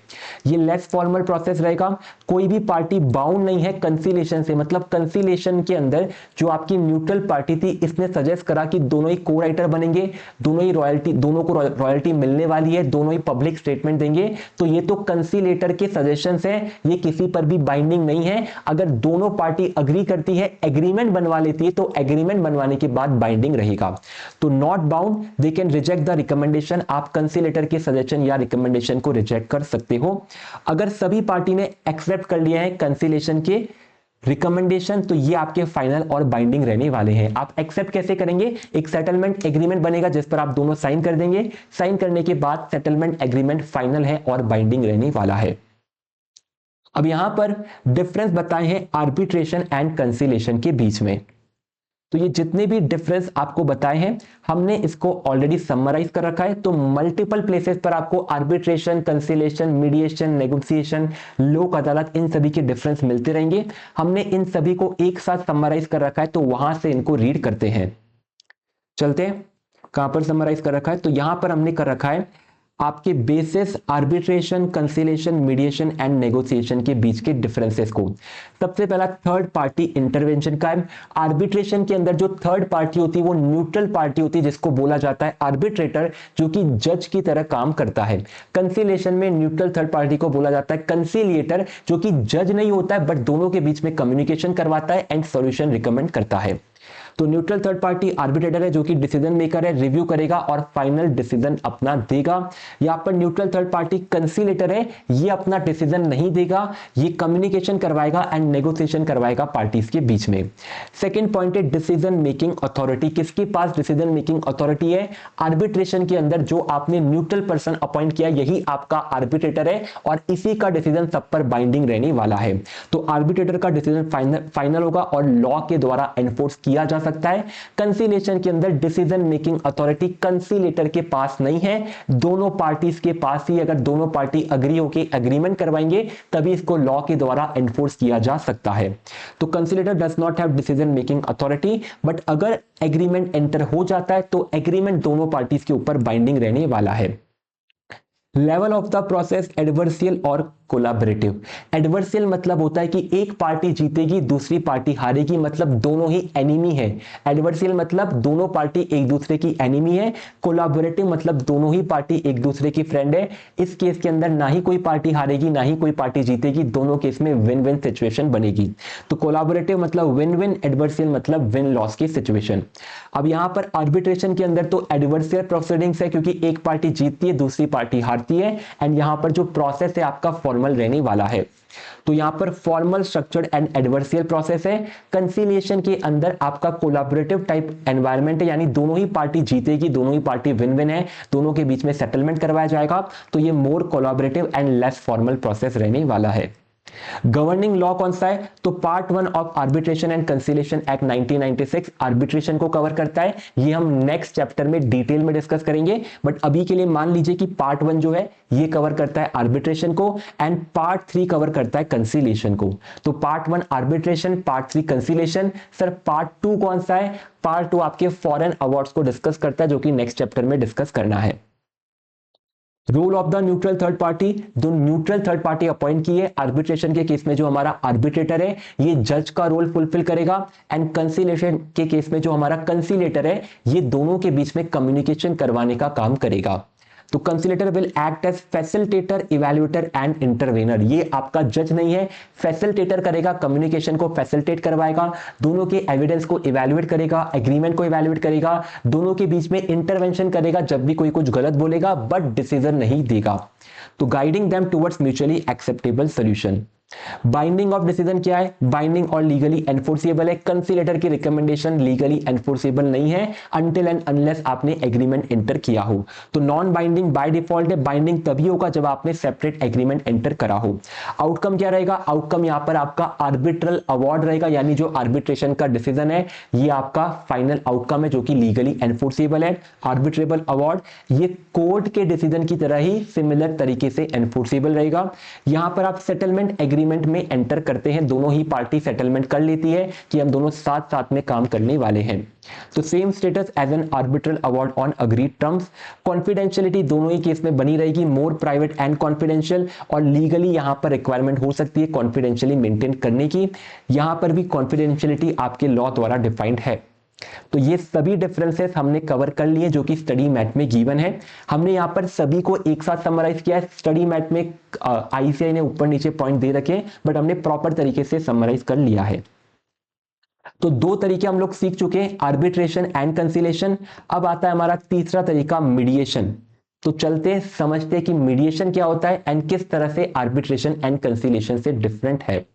ये लेस फॉर्मल प्रोसेस रहेगा, कोई भी पार्टी बाउंड नहीं है कंसिलेशन से। मतलब कंसिलेशन के अंदर जो आपकी न्यूट्रल पार्टी थी इसने सजेस्ट करा कि दोनों ही को राइटर बनेंगे, दोनों को रॉयल्टी मिलने वाली है, दोनों ही पब्लिक स्टेटमेंट देंगे, तो ये तो कंसिलेटर के सजेशंस हैं, ये किसी पर भी बाइंडिंग नहीं है। अगर दोनों पार्टी अग्री करती है, एग्रीमेंट बनवा लेती है, तो एग्रीमेंट बनवाने के बाद बाइंडिंग रहेगा। तो not bound, they can reject the recommendation. आप कंसिलेटर के सजेशन या रिकमेंडेशन को रिजेक्ट कर सकते हो। अगर सभी पार्टी ने एक्सेप्ट कर लिया है कंसिलेशन के रिकमेंडेशन, तो ये आपके फाइनल और बाइंडिंग रहने वाले हैं। आप एक्सेप्ट कैसे करेंगे, एक सेटलमेंट एग्रीमेंट बनेगा जिस पर आप दोनों साइन कर देंगे, साइन करने के बाद सेटलमेंट एग्रीमेंट फाइनल है और बाइंडिंग रहने वाला है। अब यहां पर डिफरेंस बताए हैं आर्बिट्रेशन एंड कंसिलेशन के बीच में। तो ये जितने भी डिफरेंस आपको बताए हैं हमने इसको ऑलरेडी समराइज कर रखा है। तो मल्टीपल प्लेसेस पर आपको आर्बिट्रेशन, कंसिलेशन, मीडिएशन, नेगोशिएशन, लोक अदालत, इन सभी के डिफरेंस मिलते रहेंगे। हमने इन सभी को एक साथ समराइज कर रखा है, तो वहां से इनको रीड करते हैं। चलते हैं, कहां पर समराइज कर रखा है, तो यहां पर हमने कर रखा है आपके basis arbitration, conciliation, mediation and negotiation के बीच के डिफरेंसेस को। सबसे पहला थर्ड पार्टी इंटरवेंशन का है। आर्बिट्रेशन के अंदर जो थर्ड पार्टी होती है वो न्यूट्रल पार्टी होती है जिसको बोला जाता है आर्बिट्रेटर, जो कि जज की तरह काम करता है। कंसिलेशन में न्यूट्रल थर्ड पार्टी को बोला जाता है कंसिलिएटर, जो कि जज नहीं होता है बट दोनों के बीच में कम्युनिकेशन करवाता है एंड सॉल्यूशन रिकमेंड करता है। तो न्यूट्रल थर्ड पार्टी आर्बिट्रेटर है जो कि डिसीजन मेकर है, रिव्यू करेगा और फाइनल डिसीजन अपना देगा। यहां पर न्यूट्रल थर्ड पार्टी कंसिलेटर है, ये अपना डिसीजन नहीं देगा, ये कम्युनिकेशन करवाएगा एंड नेगोशिएशन करवाएगा पार्टीज के बीच में। सेकंड पॉइंट है डिसीजन मेकिंग अथॉरिटी। किसके पास डिसीजन मेकिंग अथॉरिटी है? आर्बिट्रेशन के अंदर जो आपने न्यूट्रल पर्सन अपॉइंट किया यही आपका आर्बिट्रेटर है और इसी का डिसीजन सब पर बाइंडिंग रहने वाला है। तो आर्बिट्रेटर का डिसीजन फाइनल होगा और लॉ के द्वारा एनफोर्स किया जा सकता है। कंसिलेशन के अंदर डिसीजन मेकिंग अथॉरिटी कंसिलेटर के पास नहीं है, दोनों पार्टीज के पास ही। अगर दोनों पार्टी अग्री होकर एग्रीमेंट करवाएंगे तभी इसको लॉ के द्वारा एनफोर्स किया जा सकता है। तो conciliator does not have decision making authority, but अगर एग्रीमेंट एंटर हो जाता है तो एग्रीमेंट दोनों पार्टीज के ऊपर बाइंडिंग रहने वाला है। लेवल ऑफ द प्रोसेस एडवर्सियल और कोलैबोरेटिव। एडवर्सियल मतलब होता है कि एक पार्टी जीतेगी दूसरी पार्टी हारेगी, मतलब दोनों ही एनिमी है। एडवर्सियल मतलब दोनों पार्टी एक दूसरे की एनिमी है। कोलैबोरेटिव मतलब दोनों ही पार्टी एक दूसरे की फ्रेंड है। इस केस के अंदर ना ही कोई पार्टी हारेगी ना ही कोई पार्टी जीतेगी, दोनों केस में विन विन सिचुएशन बनेगी। तो कोलैबोरेटिव मतलब विन विन, एडवर्सियल मतलब विन लॉस की सिचुएशन। अब यहां पर आर्बिट्रेशन के अंदर तो एडवर्सियल प्रोसीडिंग्स है क्योंकि एक पार्टी जीतती है दूसरी पार्टी हारती है, एंड यहां पर जो प्रोसेस है आपका फॉर्मल रहने वाला है। तो यहां पर फॉर्मल, स्ट्रक्चर्ड एंड एडवर्सियल प्रोसेस है। कंसिलिएशन के अंदर आपका कोलैबोरेटिव टाइप एनवायरनमेंट है, यानी दोनों ही पार्टी जीतेगी, दोनों ही पार्टी विन विन है, दोनों के बीच में सेटलमेंट करवाया जाएगा। तो ये more collaborative and less formal process रहने वाला है। गवर्निंग लॉ कौन सा है? तो part 1 of arbitration and conciliation act 1996 arbitration को कवर करता है। ये हम नेक्स्ट चैप्टर में डिटेल में डिस्कस करेंगे, बट अभी के लिए मान लीजिए कि पार्ट 1 जो है ये कवर करता है आर्बिट्रेशन को एंड पार्ट 3 कवर करता है कंसिलिएशन को। तो part 1 arbitration, part 3 conciliation. Sir part 2 कौन सा है? पार्ट 2 आपके फॉरेन अवार्ड्स को डिस्कस करता है, जो कि नेक्स्ट चैप्टर में डिस्कस करना है। Role of the neutral third party, जो न्यूट्रल थर्ड पार्टी अपॉइंट की है आर्बिट्रेशन के केस में, जो हमारा आर्बिट्रेटर है ये जज का रोल फुलफिल करेगा, एंड कंसिलिएशन के केस में जो हमारा कंसिलेटर है ये दोनों के बीच में कम्युनिकेशन करवाने का काम करेगा। तो conciliator will act as facilitator, evaluator and intervener. ये आपका जज नहीं है, फैसिलिटेटर करेगा, कम्युनिकेशन को फैसिलिटेट करवाएगा, दोनों के एविडेंस को इवैल्यूएट करेगा, एग्रीमेंट को इवैल्यूएट करेगा, दोनों के बीच में इंटरवेंशन करेगा जब भी कोई कुछ गलत बोलेगा, बट डिसीजन नहीं देगा। तो guiding them towards mutually acceptable solution. Binding of decision क्या है? बाइंडिंग और लीगली एनफोर्सेबल है। कंसिलेटर की रिकमेंडेशन लीगली एनफोर्सेबल नहीं है अनटिल एंड अनलेस आपने एग्रीमेंट एंटर किया हो। तो नॉन बाइंडिंग बाय डिफॉल्ट है, बाइंडिंग तभी होगा जब आपने सेपरेट एग्रीमेंट एंटर करा हो। आउटकम क्या रहेगा? आउटकम यहां पर आपका आर्बिट्रल अवार्ड रहेगा, यानी जो आर्बिट्रेशन का डिसीजन है ये आपका फाइनल आउटकम है जो कि लीगली एनफोर्सेबल है। आर्बिट्रेबल अवार्ड ये कोर्ट के डिसीजन की तरह ही सिमिलर तरीके से एनफोर्सेबल रहेगा। यहां पर आप सेटलमेंट एग्रीमेंट में एंटर करते हैं, दोनों ही पार्टी सेटलमेंट कर लेती है कि हम दोनों साथ साथ में काम करने वाले हैं। तो same status as an arbitral award on agreed terms. Confidentiality दोनों ही केस में बनी रहेगी, मोर प्राइवेट एंड कॉन्फिडेंशियल, और लीगली यहां पर रिक्वायरमेंट हो सकती है कॉन्फिडेंशियली मेंटेन करने की। यहां पर भी कॉन्फिडेंशियलिटी आपके लॉ द्वारा डिफाइंड है। तो ये सभी डिफरेंसेस हमने कवर कर लिए जो कि स्टडी मैट में गिवन है। हमने यहां पर सभी को एक साथ समराइज किया है। स्टडी मैट में आईसीआई ने ऊपर नीचे पॉइंट दे रखे, बट हमने प्रॉपर तरीके से समराइज कर लिया है। तो दो तरीके हम लोग सीख चुके हैं, आर्बिट्रेशन एंड कंसिलेशन। अब आता है हमारा तीसरा तरीका, मीडिएशन। तो चलते समझते हैं कि मीडिएशन क्या होता है एंड किस तरह से आर्बिट्रेशन एंड कंसिलेशन से डिफरेंट है।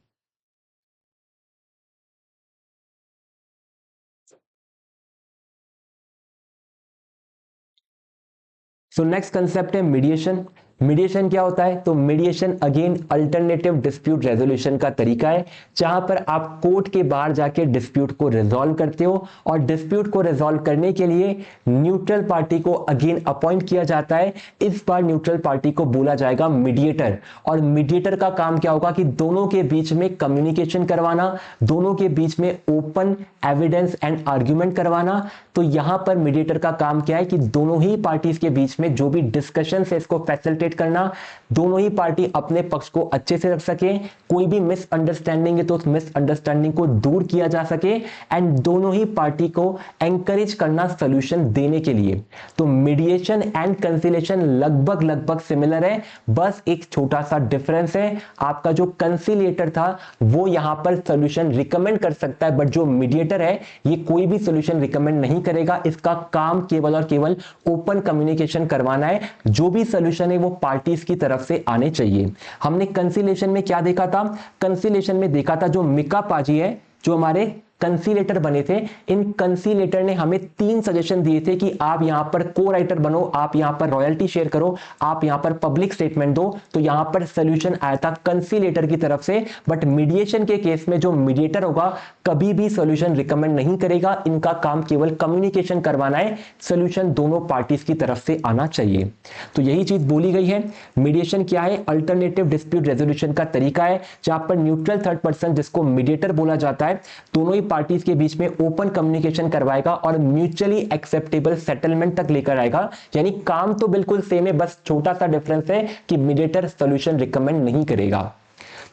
सो नेक्स्ट कंसेप्ट है मीडिएशन। मीडिएशन क्या होता है? तो mediation again alternative dispute resolution का तरीका है, जहां पर आप कोर्ट के बाहर जाके डिस्प्यूट को रिजॉल्व करते हो, और डिस्प्यूट को रिजॉल्व करने के लिए न्यूट्रल पार्टी को अगेन अपॉइंट किया जाता है। इस बार न्यूट्रल पार्टी को बोला जाएगा मीडिएटर, और मीडिएटर का काम क्या होगा कि दोनों के बीच में कम्युनिकेशन करवाना, दोनों के बीच में ओपन एविडेंस एंड आर्ग्यूमेंट करवाना। तो यहां पर मीडिएटर का काम क्या है कि दोनों ही पार्टीज के बीच में जो भी डिस्कशन है इसको फैसिलिटेट करना, दोनों ही पार्टी अपने पक्ष को अच्छे से रख सके, कोई भी मिसअंडरस्टैंडिंग है तो उस मिसअंडरस्टैंडिंग को दूर किया जा सके, एंड दोनों ही पार्टी को एंकरेज करना सॉल्यूशन देने के लिए। तो मीडिएशन एंड कंसिलेशन लगभग लगभग सिमिलर है, बस एक छोटा सा डिफरेंस है। आपका जो कंसिलिएटर था वो यहां पर सॉल्यूशन रिकमेंड कर सकता है, बट जो मीडिएटर है ये कोई भी सॉल्यूशन रिकमेंड नहीं करेगा। इसका काम केवल और केवल ओपन कम्युनिकेशन करवाना है, जो भी सॉल्यूशन है वो पार्टीज की तरफ से आने चाहिए। हमने कंसिलेशन में क्या देखा था? कंसिलेशन में देखा था जो मिका पाजी है, जो हमारे कंसीलेटर बने थे, इन कंसीलेटर ने हमें 3 सजेशन दिए थे कि आप यहां पर को राइटर बनो, आप यहां पर रॉयल्टी शेयर करो, आप यहां पर पब्लिक स्टेटमेंट दो। तो यहां पर सोल्यूशन आया था कंसीलेटर की तरफ से, बट मीडिएशन के केस में जो मीडिएटर होगा कभी भी सोल्यूशन रिकमेंड नहीं करेगा, इनका काम केवल कम्युनिकेशन करवाना है, सोल्यूशन दोनों पार्टीज की तरफ से आना चाहिए। तो यही चीज बोली गई है। मीडिएशन क्या है? अल्टरनेटिव डिस्प्यूट रेजोल्यूशन का तरीका है, जहां पर न्यूट्रल थर्ड पर्सन जिसको मीडिएटर बोला जाता है, दोनों ही पार्टीज के बीच में ओपन कम्युनिकेशन करवाएगा और म्यूचुअली एक्सेप्टेबल सेटलमेंट तक लेकर आएगा। यानी काम तो बिल्कुल सेम है, बस छोटा सा डिफरेंस है कि मीडिएटर सॉल्यूशन रिकमेंड नहीं करेगा।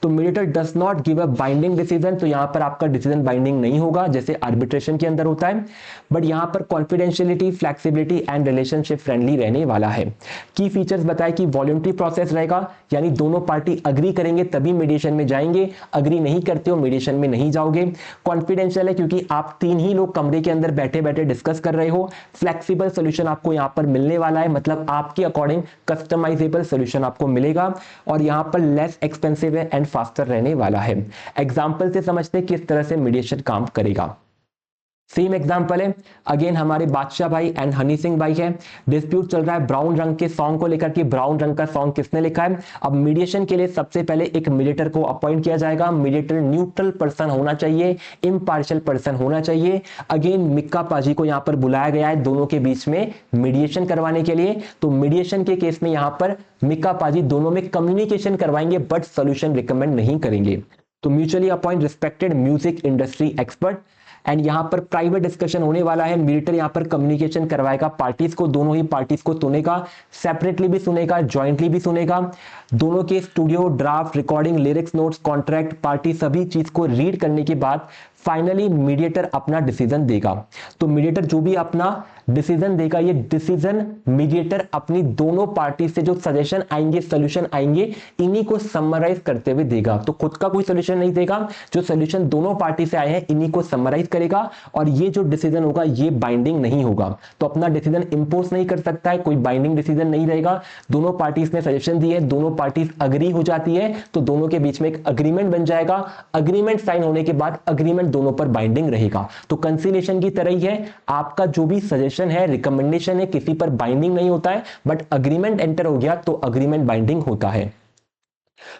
तो mediator does not give a binding decision, तो यहां पर आपका डिसीजन बाइंडिंग नहीं होगा जैसे आर्बिट्रेशन के अंदर होता है, बट यहां पर confidentiality, flexibility and relationship friendly रहने वाला है। की फीचर्स बताए कि वॉलंटरी प्रोसेस रहेगा, यानी दोनों पार्टी अग्री करेंगे तभी मीडिएशन में जाएंगे, अग्री नहीं करते हो मीडिएशन में नहीं जाओगे। कॉन्फिडेंशियल है क्योंकि आप 3 ही लोग कमरे के अंदर बैठे बैठे डिस्कस कर रहे हो। फ्लेक्सिबल सोल्यूशन आपको यहां पर मिलने वाला है, मतलब आपके अकॉर्डिंग कस्टमाइजेबल सोल्यूशन आपको मिलेगा, और यहां पर लेस एक्सपेंसिव है एंड फास्टर रहने वाला है। एग्जाम्पल से समझते हैं किस तरह से मीडिएशन काम करेगा। सेम एग्जांपल है, अगेन हमारे बादशाह भाई एंड हनी सिंह भाई है, डिस्प्यूट चल रहा है ब्राउन रंग के सॉन्ग को लेकर कि ब्राउन रंग का सॉन्ग किसने लिखा है। अब मीडिएशन के लिए सबसे पहले एक मीडिएटर को अपॉइंट किया जाएगा। मीडिएटर न्यूट्रल पर्सन होना चाहिए, इम्पार्शियल पर्सन होना चाहिए। अगेन मिक्का पाजी को यहां पर बुलाया गया है दोनों के बीच में मीडिएशन करवाने के लिए। तो मीडिएशन के केस में यहां पर मिक्का पाजी दोनों में कम्युनिकेशन करवाएंगे बट सोल्यूशन रिकमेंड नहीं करेंगे। तो mutually appoint respected music industry expert, and यहां पर प्राइवेट डिस्कशन होने वाला है। मीडिएटर यहां पर कम्युनिकेशन करवाएगा पार्टीज को, दोनों ही पार्टीज को सुनेगा, सेपरेटली भी सुनेगा, जॉइंटली भी सुनेगा। दोनों के studio draft, recording, lyrics notes, contract, party सभी चीज को रीड करने के बाद फाइनली मीडिएटर अपना डिसीजन देगा। तो मीडिएटर जो भी अपना डिसीजन देगा, ये डिसीजन मीडिएटर अपनी दोनों पार्टी से जो सजेशन आएंगे, सोल्यूशन आएंगे, इन्हीं को समराइज करते हुए देगा। तो खुद का कोई सोल्यूशन नहीं देगा, जो सोल्यूशन दोनों पार्टी से आए हैं इन्हीं को समराइज करेगा, और ये जो डिसीजन होगा ये बाइंडिंग नहीं होगा। तो अपना डिसीजन इंपोज नहीं कर सकता है, कोई बाइंडिंग डिसीजन नहीं रहेगा। दोनों पार्टीज ने सजेशन दिए, दोनों पार्टीज अग्री हो जाती है, तो दोनों के बीच में एक अग्रीमेंट बन जाएगा। अग्रीमेंट साइन होने के बाद अग्रीमेंट दोनों पर बाइंडिंग रहेगा। तो कंसीलिएशन की तरह ही है, आपका जो भी सजेशन है, रिकमेंडेशन है, किसी पर बाइंडिंग नहीं होता है, बट अग्रीमेंट एंटर हो गया तो अग्रीमेंट बाइंडिंग होता है।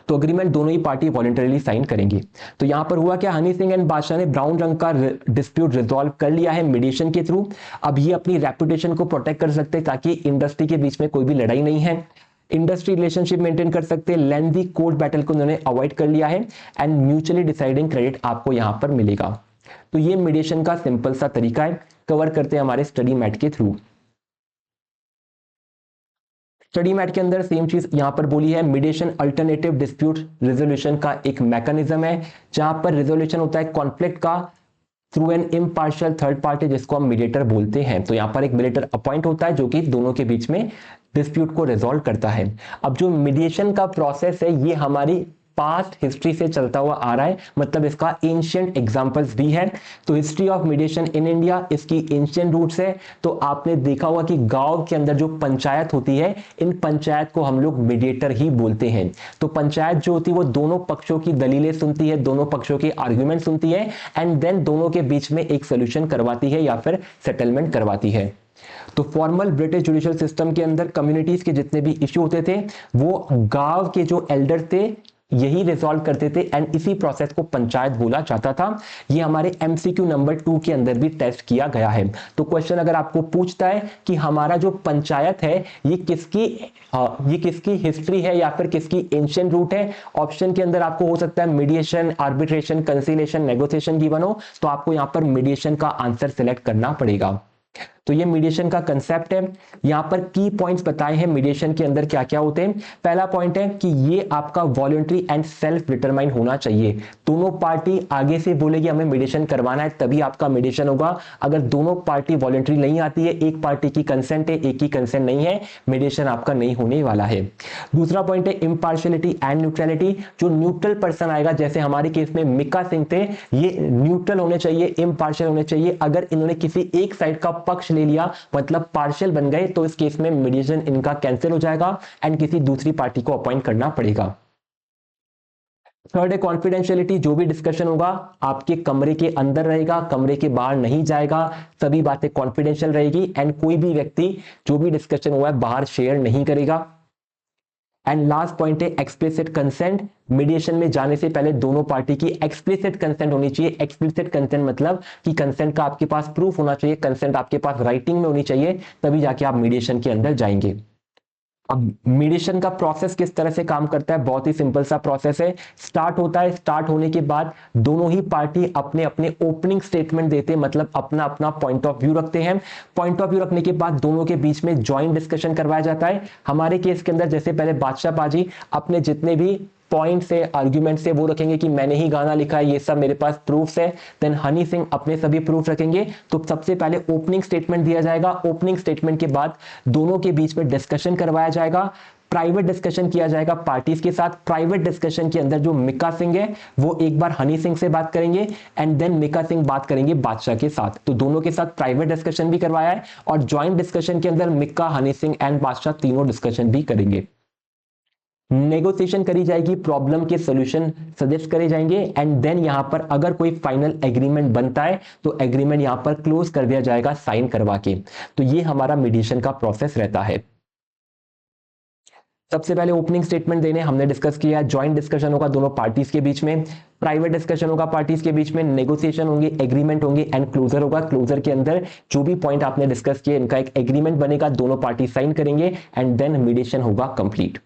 तो अग्रीमेंट दोनों ही पार्टी वॉलंटरीली साइन करेंगे। तो यहां पर हुआ क्या, हनी सिंह एंड बादशाह ने ब्राउन रंग का डिस्प्यूट रिजॉल्व कर लिया है मीडिएशन के थ्रू। अब ये अपनी रेपुटेशन को प्रोटेक्ट कर सकते हैं ताकि इंडस्ट्री के बीच में कोई भी लड़ाई नहीं है, इंडस्ट्री रिलेशनशिप मेंटेन कर सकते हैं। लेंथी कोर्ट बैटल को उन्होंने अवॉइड कर लिया है, एंड म्यूचुअली डिसाइडिंग क्रेडिट आपको यहां पर मिलेगा। तो ये मीडिएशन का सिंपल सा तरीका है, कवर करते हैं हमारे स्टडी मैट के थ्रू। स्टडी मैट के अंदर सेम चीज यहां पर बोली है, मीडिएशन अल्टरनेटिव डिस्प्यूट रेजोल्यूशन का एक मैकेनिज्म है, जहां पर रेजोल्यूशन होता है कॉन्फ्लिक्ट का through an impartial third party, जिसको हम मीडिएटर बोलते हैं। तो यहां पर एक मीडिएटर अपॉइंट होता है जो कि दोनों के बीच में डिस्प्यूट को रिजॉल्व करता है। अब जो मीडिएशन का प्रोसेस है ये हमारी पास्ट हिस्ट्री से चलता हुआ आ रहा है, मतलब इसका एंशिएंट एग्जांपल्स भी है। तो history of mediation in India इसकी एंशिएंट रूट्स है। तो आपने देखा होगा कि गांव के अंदर जो पंचायत होती है, इन पंचायत को हम लोग मीडिएटर ही बोलते हैं। तो पंचायत जो होती है वो दोनों पक्षों की दलीलें सुनती है, दोनों पक्षों के आर्ग्यूमेंट सुनती है, एंड देन दोनों के बीच में एक सोल्यूशन करवाती है या फिर सेटलमेंट करवाती है। तो फॉर्मल ब्रिटिश जुडिशियल सिस्टम के अंदर कम्युनिटीज के जितने भी इश्यू होते थे वो गांव के जो एल्डर थे यही रिजॉल्व करते थे, एंड इसी प्रोसेस को पंचायत बोला जाता था। ये हमारे एमसीक्यू नंबर 2 के अंदर भी टेस्ट किया गया है। तो क्वेश्चन अगर आपको पूछता है कि हमारा जो पंचायत है ये किसकी हिस्ट्री है या फिर किसकी एंशिएंट रूट है, ऑप्शन के अंदर आपको हो सकता है mediation, arbitration, conciliation, negotiation given हो, तो आपको यहां पर मीडिएशन का आंसर सिलेक्ट करना पड़ेगा। तो ये मीडिएशन का कंसेप्ट है। यहां पर की पॉइंट्स बताए हैं मीडिएशन के अंदर क्या क्या होते हैं। पहला पॉइंट है कि ये आपका वॉलंटरी एंड सेल्फ डिटरमाइन होना चाहिए। दोनों पार्टी आगे से बोलेगी हमें मीडिएशन करवाना है तभी आपका मीडिएशन होगा। अगर दोनों पार्टी वॉलंटरी नहीं आती है, एक पार्टी की कंसेंट है एक की कंसेंट नहीं है, मीडिएशन आपका नहीं होने वाला है। दूसरा पॉइंट है इम्पार्शियलिटी एंड न्यूट्रलिटी। जो न्यूट्रल पर्सन आएगा, जैसे हमारे केस में मिक्का सिंह थे, ये न्यूट्रल होने चाहिए, इम्पार्शियल होने चाहिए। अगर इन्होंने किसी एक साइड का पक्ष ले लिया मतलब पार्शियल बन गए, तो इस केस में मीडिएशन इनका कैंसिल हो जाएगा एंड किसी दूसरी पार्टी को अपॉइंट करना पड़ेगा। थर्ड है कॉन्फिडेंशियलिटी। जो भी डिस्कशन होगा आपके कमरे के अंदर रहेगा, कमरे के बाहर नहीं जाएगा, सभी बातें कॉन्फिडेंशियल रहेगी, एंड कोई भी व्यक्ति जो भी डिस्कशन हुआ है बाहर शेयर नहीं करेगा। एंड लास्ट पॉइंट है एक्सप्लिसिट कंसेंट। मीडिएशन में जाने से पहले दोनों पार्टी की एक्सप्लिसिट कंसेंट होनी चाहिए। एक्सप्लिसिट कंसेंट मतलब कि कंसेंट का आपके पास प्रूफ होना चाहिए, कंसेंट आपके पास राइटिंग में होनी चाहिए, तभी जाके आप मीडिएशन के अंदर जाएंगे। अब मीडिएशन का प्रोसेस किस तरह से काम करता है, बहुत ही सिंपल सा प्रोसेस है। स्टार्ट होता है, स्टार्ट होने के बाद दोनों ही पार्टी अपने अपने ओपनिंग स्टेटमेंट देते हैं, मतलब अपना अपना पॉइंट ऑफ व्यू रखते हैं। पॉइंट ऑफ व्यू रखने के बाद दोनों के बीच में जॉइंट डिस्कशन करवाया जाता है। हमारे केस के अंदर जैसे पहले बादशाह बाजी अपने जितने भी पॉइंट से आर्ग्यूमेंट से वो रखेंगे कि मैंने ही गाना लिखा है, ये सब मेरे पास प्रूफ्स है। देन हनी सिंह अपने सभी प्रूफ रखेंगे। तो सबसे पहले ओपनिंग स्टेटमेंट दिया जाएगा, ओपनिंग स्टेटमेंट के बाद दोनों के बीच में डिस्कशन करवाया जाएगा, प्राइवेट डिस्कशन किया जाएगा पार्टीज के साथ। प्राइवेट डिस्कशन के अंदर जो मिक्का सिंह है वो एक बार हनी सिंह से बात करेंगे एंड देन मिक्का सिंह बात करेंगे बादशाह के साथ। तो दोनों के साथ प्राइवेट डिस्कशन भी करवाया है, और ज्वाइंट डिस्कशन के अंदर मिक्का, हनी सिंह एंड बादशाह तीनों डिस्कशन भी करेंगे। नेगोशिएशन करी जाएगी, प्रॉब्लम के सॉल्यूशन सजेस्ट करे जाएंगे, एंड देन यहां पर अगर कोई फाइनल एग्रीमेंट बनता है तो एग्रीमेंट यहां पर क्लोज कर दिया जाएगा साइन करवा के। तो ये हमारा मीडिएशन का प्रोसेस रहता है। सबसे पहले ओपनिंग स्टेटमेंट देने हमने डिस्कस किया, ज्वाइंट डिस्कशन होगा दोनों पार्टीज के बीच में, प्राइवेट डिस्कशन होगा पार्टीज के बीच में, नेगोशिएशन होंगे, एग्रीमेंट होंगे, एंड क्लोजर होगा। क्लोजर के अंदर जो भी पॉइंट आपने डिस्कस किए इनका एक एग्रीमेंट बनेगा, दोनों पार्टी साइन करेंगे, एंड देन मीडिएशन होगा कंप्लीट।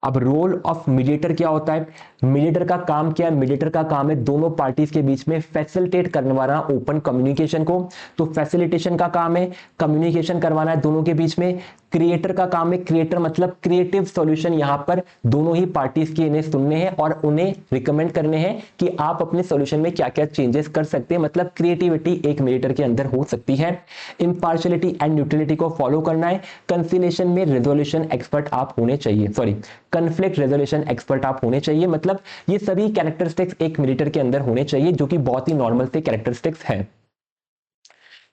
अब रोल ऑफ मीडिएटर क्या होता है? मीडिएटर का काम क्या है? मीडिएटर का काम है दोनों पार्टीज के बीच में फैसिलिटेट करवाना ओपन कम्युनिकेशन को। तो फैसिलिटेशन का काम है कम्युनिकेशन करवाना है दोनों के बीच में। क्रिएटर का काम है, क्रिएटर मतलब क्रिएटिव सॉल्यूशन यहां पर दोनों ही पार्टीज के इन्हें सुनने हैं और उन्हें रिकमेंड करने हैं कि आप अपने सॉल्यूशन में क्या क्या चेंजेस कर सकते हैं, मतलब क्रिएटिविटी एक मीडिएटर के अंदर हो सकती है। इंपार्शियलिटी एंड न्यूट्रलिटी को फॉलो करना है। कंसिलिएशन में रेजोल्यूशन एक्सपर्ट आप होने चाहिए, सॉरी कॉन्फ्लिक्ट रेजोल्यूशन एक्सपर्ट आप होने चाहिए, मतलब ये सभी कैरेक्टरिस्टिक्स एक मीडिएटर के अंदर होने चाहिए, जो कि बहुत ही नॉर्मल से कैरेक्टरिस्टिक्स है।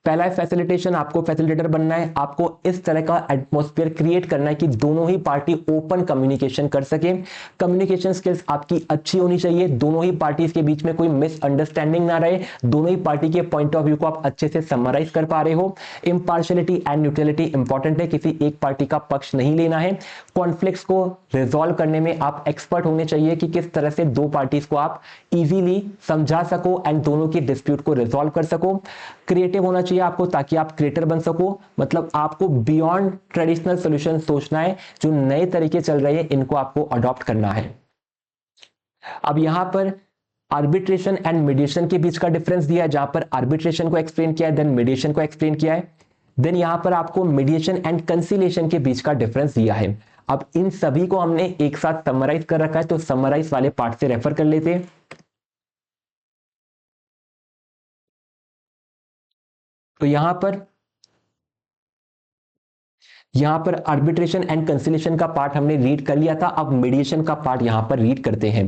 पहला है फैसिलिटेशन, आपको फैसिलिटेटर बनना है, आपको इस तरह का एटमॉस्फेयर क्रिएट करना है कि दोनों ही पार्टी ओपन कम्युनिकेशन कर सके। कम्युनिकेशन स्किल्स आपकी अच्छी होनी चाहिए, दोनों ही पार्टीज के बीच में कोई मिसअंडरस्टैंडिंग ना रहे, दोनों ही पार्टी के पॉइंट ऑफ व्यू को आप अच्छे से समराइज कर पा रहे हो। इंपार्शियलिटी एंड न्यूट्रलिटी इंपॉर्टेंट है, किसी एक पार्टी का पक्ष नहीं लेना है। कॉन्फ्लिक्ट्स को रिजॉल्व करने में आप एक्सपर्ट होने चाहिए कि किस तरह से दो पार्टीज को आप इजीली समझा सको एंड दोनों के डिस्प्यूट को रिजॉल्व कर सको। क्रिएटिव होना चाहिए आपको ताकि आप क्रिएटर बन सको, मतलब आपको बियॉन्ड ट्रेडिशनल सॉल्यूशन सोचना है, जो नए तरीके चल रहे हैं इनको आपको अडॉप्ट करना है। अब यहां पर आर्बिट्रेशन एंड मीडिएशन के बीच का डिफरेंस दिया है, जहां पर आर्बिट्रेशन को एक्सप्लेन किया है, देन मीडिएशन को एक्सप्लेन किया है, देन यहां पर आपको मीडिएशन एंड कंसिलिएशन के बीच का डिफरेंस दिया है। अब इन सभी को हमने एक साथ समराइज कर रखा है, तो समराइज वाले पार्ट से रेफर कर लेते हैं। तो यहां पर आर्बिट्रेशन एंड कंसिलिएशन का पार्ट हमने रीड कर लिया था, अब मीडिएशन का पार्ट यहां पर रीड करते हैं।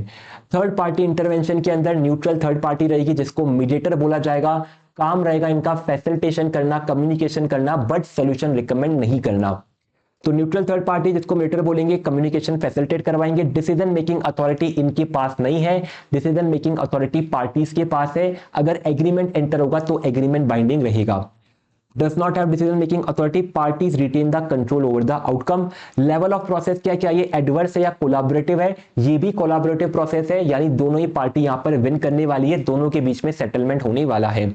थर्ड पार्टी इंटरवेंशन के अंदर न्यूट्रल थर्ड पार्टी रहेगी, जिसको मीडिएटर बोला जाएगा। काम रहेगा इनका फैसिलिटेशन करना, कम्युनिकेशन करना, बट सोल्यूशन रिकमेंड नहीं करना। तो न्यूट्रल थर्ड पार्टी जिसको मीडिएटर बोलेंगे, कम्युनिकेशन फैसिलिटेट करवाएंगे। डिसीजन मेकिंग अथॉरिटी इनके पास नहीं है, डिसीजन मेकिंग अथॉरिटी पार्टीज के पास है। अगर एग्रीमेंट एंटर होगा तो एग्रीमेंट बाइंडिंग रहेगा। does not have decision making authority, parties retain the control over the outcome। Level of process क्या क्या, ये एडवर्स है या कोलैबोरेटिव है? ये भी कोलैबोरेटिव प्रोसेस है, यानी दोनों ही पार्टी यहां पर विन करने वाली है, दोनों के बीच में सेटलमेंट होने वाला है।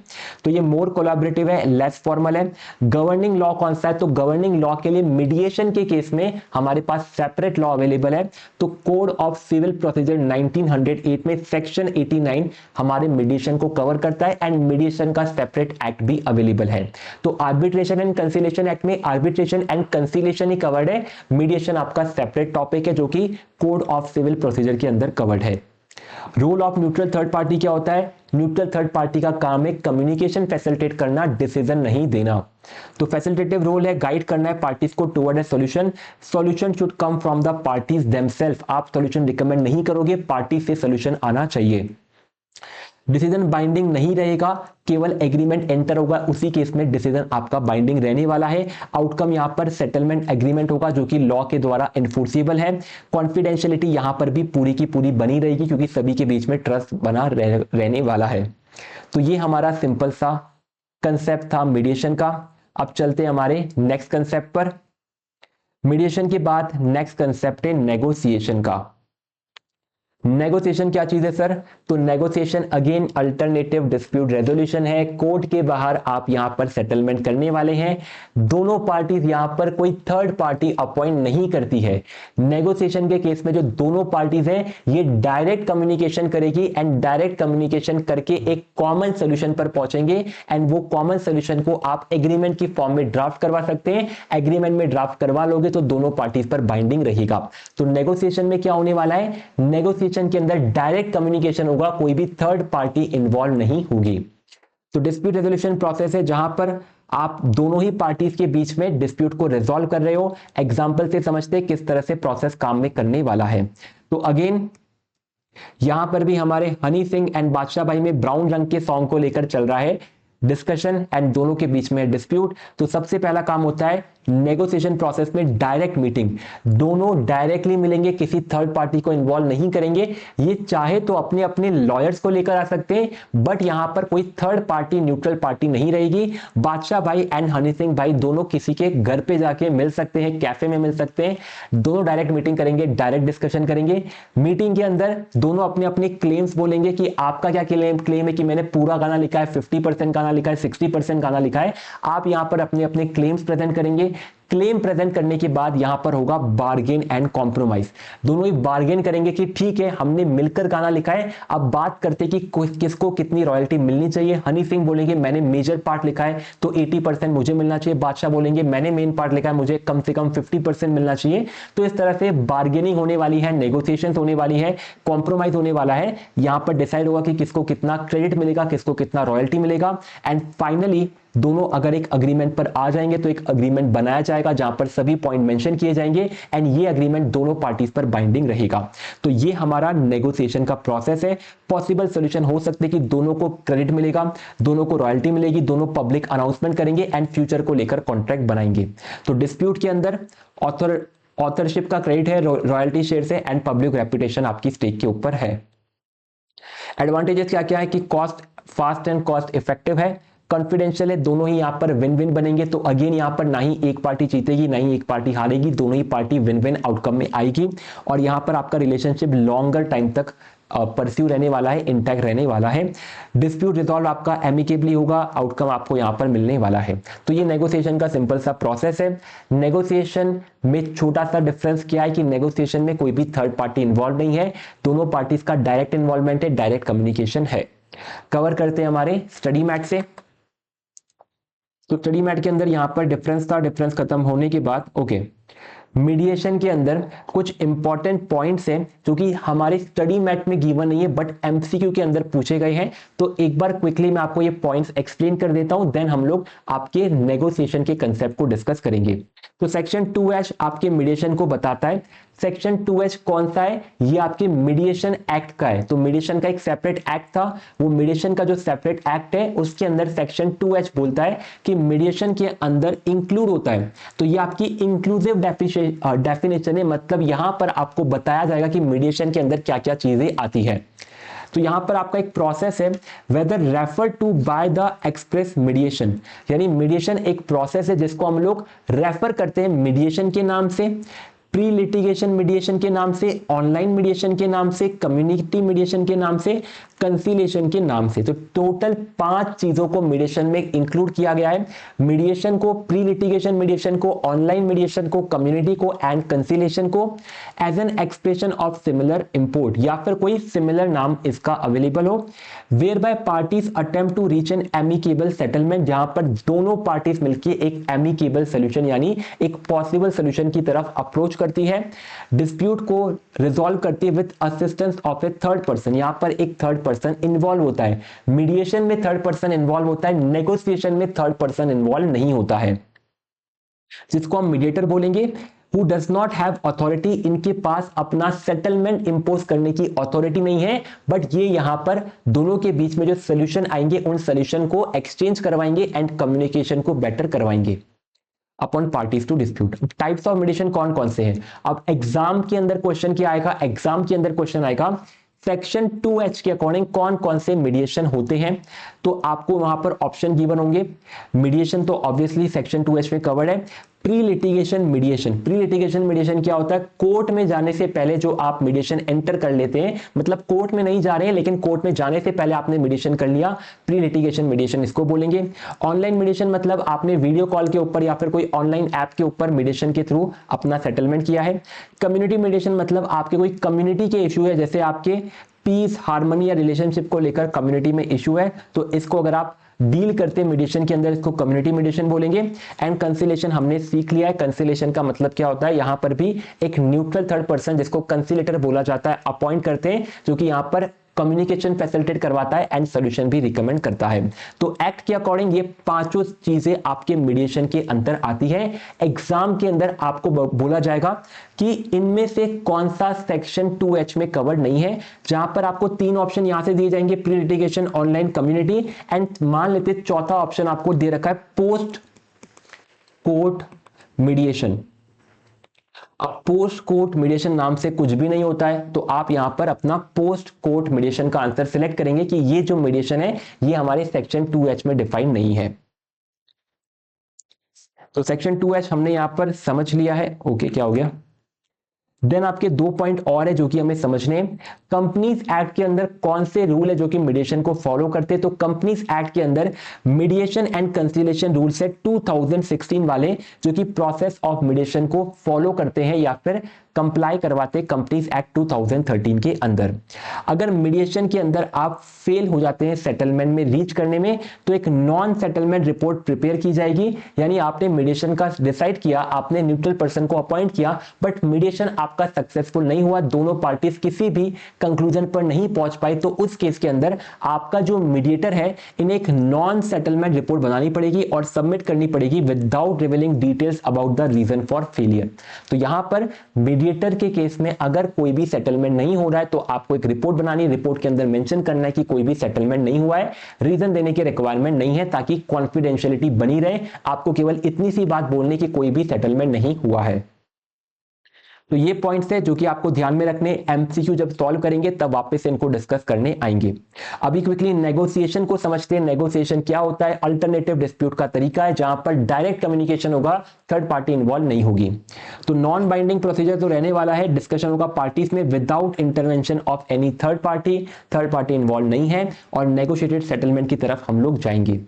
तो ये मोर कोलैबोरेटिव है, लेस फॉर्मल है। गवर्निंग लॉ कौन सा है? तो गवर्निंग लॉ के लिए मीडिएशन के केस में हमारे पास सेपरेट लॉ अवेलेबल है। तो कोड ऑफ सिविल प्रोसीजर 1908 में सेक्शन 89 हमारे मीडिएशन को कवर करता है, एंड मीडिएशन का सेपरेट एक्ट भी अवेलेबल है। तो आर्बिट्रेशन एंड कंसिलिएशन एक्ट में arbitration and conciliation he covered है, मीडिएशन आपका सेपरेट टॉपिक है जो कि कोड ऑफ सिविल प्रोसीजर के अंदर कवर्ड है। Role of neutral third party क्या होता है? न्यूट्रल थर्ड पार्टी का काम है कम्युनिकेशन फैसिलिटेट करना, डिसीजन नहीं देना। तो फैसिलिटेटिव रोल है गाइड करना है पार्टीज को toward a solution. Solution should come from the parties themselves, आप सॉल्यूशन रिकमेंड नहीं करोगे, पार्टी से सॉल्यूशन आना चाहिए। डिसीजन बाइंडिंग नहीं रहेगा, केवल एग्रीमेंट एंटर होगा, उसी केस में डिसीजन आपका बाइंडिंग रहने वाला है। आउटकम यहां पर सेटलमेंट एग्रीमेंट होगा जो कि लॉ के द्वारा एनफोर्सेबल है। कॉन्फिडेंशियलिटी यहां पर भी पूरी की पूरी बनी रहेगी, क्योंकि सभी के बीच में ट्रस्ट बना रहने वाला है। तो ये हमारा सिंपल सा कंसेप्ट था मीडिएशन का। अब चलते हैं हमारे नेक्स्ट कंसेप्ट पर। मीडिएशन के बाद नेक्स्ट कंसेप्ट है नेगोशिएशन का। नेगोशिएशन क्या चीज है सर? तो negotiation again alternative dispute resolution है। कोर्ट के बाहर आप यहां पर सेटलमेंट करने वाले हैं। दोनों पार्टीज यहां पर कोई थर्ड पार्टी अपॉइंट नहीं करती है। नेगोशिएशन के केस में जो दोनों पार्टीज हैं ये डायरेक्ट कम्युनिकेशन करेगी, एंड डायरेक्ट कम्युनिकेशन करके एक कॉमन सोल्यूशन पर पहुंचेंगे, एंड वो कॉमन सोल्यूशन को आप एग्रीमेंट की फॉर्म में ड्राफ्ट करवा सकते हैं। एग्रीमेंट में ड्राफ्ट करवा लोगे तो दोनों पार्टीज पर बाइंडिंग रहेगा। तो नेगोशिएशन में क्या होने वाला है? नेगोशिएशन के अंदर डायरेक्ट कम्युनिकेशन होगा, कोई भी थर्ड पार्टी इन्वॉल्व नहीं होगी। तो डिस्प्यूट रेजोल्यूशन प्रोसेस है जहां पर आप दोनों ही पार्टीज के बीच में डिस्प्यूट को रिजॉल्व कर रहे हो। एग्जांपल से समझते हैं किस तरह से प्रोसेस काम में करने वाला है। तो अगेन यहां पर भी हमारे हनी सिंह एंड बादशाह भाई में ब्राउन रंग के सॉन्ग को लेकर चल रहा है। डिस्कशन एंड दोनों के बीच में डिस्प्यूट। तो सबसे पहला काम होता है नेगोशिएशन प्रोसेस में डायरेक्ट मीटिंग, दोनों डायरेक्टली मिलेंगे, किसी थर्ड पार्टी को इन्वॉल्व नहीं करेंगे। ये चाहे तो अपने अपने लॉयर्स को लेकर आ सकते हैं, बट यहां पर कोई थर्ड पार्टी न्यूट्रल पार्टी नहीं रहेगी। बादशाह भाई एंड हनी सिंह भाई दोनों किसी के घर पे जाके मिल सकते हैं, कैफे में मिल सकते हैं, दोनों डायरेक्ट मीटिंग करेंगे, डायरेक्ट डिस्कशन करेंगे। मीटिंग के अंदर दोनों अपने अपने क्लेम्स बोलेंगे कि आपका क्या क्लेम है कि मैंने पूरा गाना लिखा है, 50% गाना लिखा है, 60% गाना लिखा है। आप यहां पर अपने अपने क्लेम्स प्रेजेंट करेंगे। क्लेम प्रेजेंट करने के बाद यहां पर होगा बार्गेन एंड कॉम्प्रोमाइज। दोनों ही बार्गेन करेंगे कि ठीक है हमने मिलकर गाना लिखा है, अब बात करते कि किसको कितनी रॉयल्टी मिलनी चाहिए। हनी सिंह बोलेंगे मैंने मेजर पार्ट लिखा है तो 80% मुझे मिलना चाहिए। बादशाह बोलेंगे मैंने मेन पार्ट लिखा है, मुझे कम से कम 50% मिलना चाहिए। तो इस तरह से बार्गेनिंग होने वाली है, नेगोशिएशंस होने वाली है, कॉम्प्रोमाइज होने वाला है। यहां पर डिसाइड होगा कि किसको कितना क्रेडिट मिलेगा, किसको कितना रॉयल्टी मिलेगा। एंड फाइनली दोनों अगर एक अग्रीमेंट पर आ जाएंगे तो एक अग्रीमेंट बनाया जाएगा जहां पर सभी पॉइंट मेंशन किए जाएंगे एंड ये अग्रीमेंट दोनों पार्टीज पर बाइंडिंग रहेगा। तो ये हमारा नेगोशिएशन का प्रोसेस है। पॉसिबल सॉल्यूशन हो सकते कि दोनों को क्रेडिट मिलेगा, दोनों को रॉयल्टी मिलेगी, दोनों पब्लिक अनाउंसमेंट करेंगे एंड फ्यूचर को लेकर कॉन्ट्रैक्ट बनाएंगे। तो डिस्प्यूट के अंदर ऑथरशिप का क्रेडिट है, रॉयल्टी शेयर है एंड पब्लिक रेपुटेशन आपकी स्टेक के ऊपर है। एडवांटेजेस क्या क्या है कि cost fast and cost effective है, कॉन्फिडेंशियल है, दोनों ही यहां पर विन विन बनेंगे। तो अगेन यहां पर ना ही एक पार्टी जीतेगी ना ही एक पार्टी हारेगी, दोनों ही पार्टी विन विन आउटकम में आएगी। और यहां पर आपका रिलेशनशिप लॉन्गर टाइम तक परस्यू रहने वाला है, इंटैक्ट रहने वाला है। डिस्प्यूट रिजॉल्व आपका एमिकेबली होगा, आउटकम आपको यहां पर मिलने वाला है। तो ये नेगोशिएशन का सिंपल सा प्रोसेस है। नेगोशिएशन में छोटा सा डिफरेंस क्या है कि नेगोशिएशन में कोई भी थर्ड पार्टी इन्वॉल्व नहीं है, दोनों पार्टीज का डायरेक्ट इन्वॉल्वमेंट है, डायरेक्ट कम्युनिकेशन है। कवर करते हैं हमारे स्टडी मैट से। तो स्टडी मैट के अंदर यहां पर डिफरेंस था, डिफरेंस खत्म होने के बाद मीडिएशन के अंदर कुछ इंपॉर्टेंट पॉइंट्स हैं जो कि हमारे स्टडी मैट में गिवन नहीं है बट एमसीक्यू के अंदर पूछे गए हैं। तो एक बार क्विकली मैं आपको ये पॉइंट्स एक्सप्लेन कर देता हूं, देन हम लोग आपके नेगोशिएशन के कंसेप्ट को डिस्कस करेंगे। तो सेक्शन 2H आपके मीडिएशन को बताता है। सेक्शन 2H कौन सा है? ये आपके मीडिएशन एक्ट का है। तो मीडिएशन का एक सेपरेट एक्ट था, वो मीडिएशन का जो सेपरेट एक्ट है उसके अंदर सेक्शन 2H बोलता है कि मीडिएशन के अंदर इंक्लूड होता है। तो ये आपकी इंक्लूसिव डेफिनेशन है, मतलब यहां पर आपको बताया जाएगा कि मीडिएशन के अंदर क्या क्या चीजें आती है। तो यहां पर आपका एक प्रोसेस है whether refer to by the express mediation, यानी मीडिएशन एक प्रोसेस है जिसको हम लोग रेफर करते हैं मीडिएशन के नाम से, प्री लिटिगेशन मीडिएशन के नाम से, ऑनलाइन मीडिएशन के नाम से, कम्युनिटी मीडिएशन के नाम से, कंसीलिएशन के नाम से। तो टोटल 5 चीजों को मीडिएशन में इंक्लूड किया गया है। मीडिएशन को, प्री लिटिगेशन मीडिएशन को, ऑनलाइन मीडिएशन को, कम्युनिटी को एंड कंसीलिएशन को as an expression of similar import, या फिर कोई सिमिलर नाम इसका अवेलेबल हो। Whereby parties attempt to reach an amicable settlement, जहां पर दोनों पार्टीज मिलकर एक एमिकेबल सोल्यूशन यानी एक पॉसिबल सोल्यूशन की तरफ अप्रोच करती है। डिस्प्यूट को रिजॉल्व करती है with assistance of A third person, यहां पर एक थर्ड पर्सन इन्वॉल्व होता है। मीडिएशन में थर्ड पर्सन इन्वॉल्व होता है, नेगोशिएशन में थर्ड पर्सन इन्वॉल्व नहीं होता है, जिसको हम मीडिएटर बोलेंगे। Who does not have authority, इनके पास अपना सेटलमेंट इंपोज करने की अथॉरिटी नहीं है, बट ये यहां पर दोनों के बीच में जो सोल्यूशन आएंगे उन सोल्यूशन को एक्सचेंज करवाएंगे एंड कम्युनिकेशन को बेटर करवाएंगे upon parties to dispute. Types of mediation कौन कौन से हैं? अब एग्जाम के अंदर क्वेश्चन क्या आएगा? एग्जाम के अंदर क्वेश्चन आएगा सेक्शन 2H के अकॉर्डिंग कौन कौन से मीडिएशन होते हैं। तो आपको वहां पर ऑप्शन गिवन होंगे। मीडिएशन तो ऑब्वियसली सेक्शन 2H में कवर्ड है। Pre litigation mediation, pre litigation mediation क्या होता है? कोर्ट में जाने से पहले जो आप मीडिएशन एंटर कर लेते हैं, मतलब कोर्ट में नहीं जा रहे हैं लेकिन कोर्ट में जाने से पहले आपने मीडिएशन कर लिया, प्री लिटिगेशन मीडिएशन इसको बोलेंगे। ऑनलाइन मीडिएशन मतलब आपने वीडियो कॉल के ऊपर या फिर कोई ऑनलाइन ऐप के ऊपर मीडिएशन के थ्रू अपना सेटलमेंट किया है। कम्युनिटी मीडिएशन मतलब आपके कोई कम्युनिटी के इश्यू है, जैसे आपके पीस, हार्मनी या रिलेशनशिप को लेकर कम्युनिटी में इश्यू है, तो इसको अगर आप डील करते हैं मीडिएशन के अंदर, इसको कम्युनिटी मीडिएशन बोलेंगे। एंड कंसिलेशन हमने सीख लिया है, कंसिलेशन का मतलब क्या होता है? यहां पर भी एक न्यूट्रल थर्ड पर्सन जिसको कंसिलेटर बोला जाता है अपॉइंट करते हैं, जो कि यहां पर कम्युनिकेशन फैसिलिटेट करवाता है एंड सोल्यूशन भी रिकमेंड करता है। तो एक्ट के अकॉर्डिंग ये पांचों चीजें आपके मीडिएशन के अंदर आती है। एग्जाम के अंदर आपको बोला जाएगा कि इनमें से कौन सा सेक्शन 2H में कवर्ड नहीं है, जहां पर आपको तीन ऑप्शन यहां से दिए जाएंगे, pre litigation, online, community, and मान लेते चौथा ऑप्शन आपको दे रखा है पोस्ट कोर्ट मीडिएशन। अब पोस्ट कोर्ट मीडिएशन नाम से कुछ भी नहीं होता है, तो आप यहां पर अपना पोस्ट कोर्ट मीडिएशन का आंसर सिलेक्ट करेंगे कि ये जो मीडिएशन है ये हमारे सेक्शन 2H में डिफाइन नहीं है। तो सेक्शन 2H हमने यहां पर समझ लिया है। ओके, क्या हो गया। देन आपके दो पॉइंट और है जो कि हमें समझने हैं। कंपनीज एक्ट के अंदर कौन से रूल है जो कि मीडिएशन को फॉलो करते हैं। तो कंपनीज एक्ट के अंदर मीडिएशन एंड कंसिलिएशन रूल्स है 2016 वाले, जो कि प्रोसेस ऑफ मीडिएशन को फॉलो करते हैं या फिर कंप्लाई करवाते कंपनीज एक्ट 2013 के अंदर। अगर मीडिएशन के अंदर आप फेल हो जाते हैं सेटलमेंट में रीच करने में, तो एक नॉन सेटलमेंट रिपोर्ट प्रिपेयर की जाएगी। यानी आपने मीडिएशन का डिसाइड किया, आपने न्यूट्रल पर्सन को अपॉइंट किया, बट मीडिएशन आपका सक्सेसफुल नहीं हुआ, दोनों पार्टीज किसी भी कंक्लूजन पर नहीं पहुंच पाई, तो उस केस के अंदर आपका जो मीडिएटर है इन्हें एक नॉन सेटलमेंट रिपोर्ट बनानी पड़ेगी और सबमिट करनी पड़ेगी without revealing details about the reason for failure. तो यहां पर मीडिएटर के केस में अगर कोई भी सेटलमेंट नहीं हो रहा है तो आपको एक रिपोर्ट बनानी, रिपोर्ट के अंदर मेंशन करना है कि कोई भी सेटलमेंट नहीं हुआ है, रीजन देने की रिक्वायरमेंट नहीं है, ताकि कॉन्फिडेंशियलिटी बनी रहे। आपको केवल इतनी सी बात बोलने की कोई भी सेटलमेंट नहीं हुआ है। तो ये पॉइंट्स है जो कि आपको ध्यान में रखने, एमसीक्यू जब सॉल्व करेंगे तब वापस इनको डिस्कस करने आएंगे। अभी क्विकली नेगोशिएशन को समझते हैं। नेगोशिएशन क्या होता है। अल्टरनेटिव डिस्प्यूट का तरीका है जहां पर डायरेक्ट कम्युनिकेशन होगा, थर्ड पार्टी इन्वॉल्व नहीं होगी। तो नॉन बाइंडिंग प्रोसीजर तो रहने वाला है, डिस्कशन होगा पार्टीज में without intervention of any third party involve नहीं है, और नेगोशिएटेड सेटलमेंट की तरफ हम लोग जाएंगे।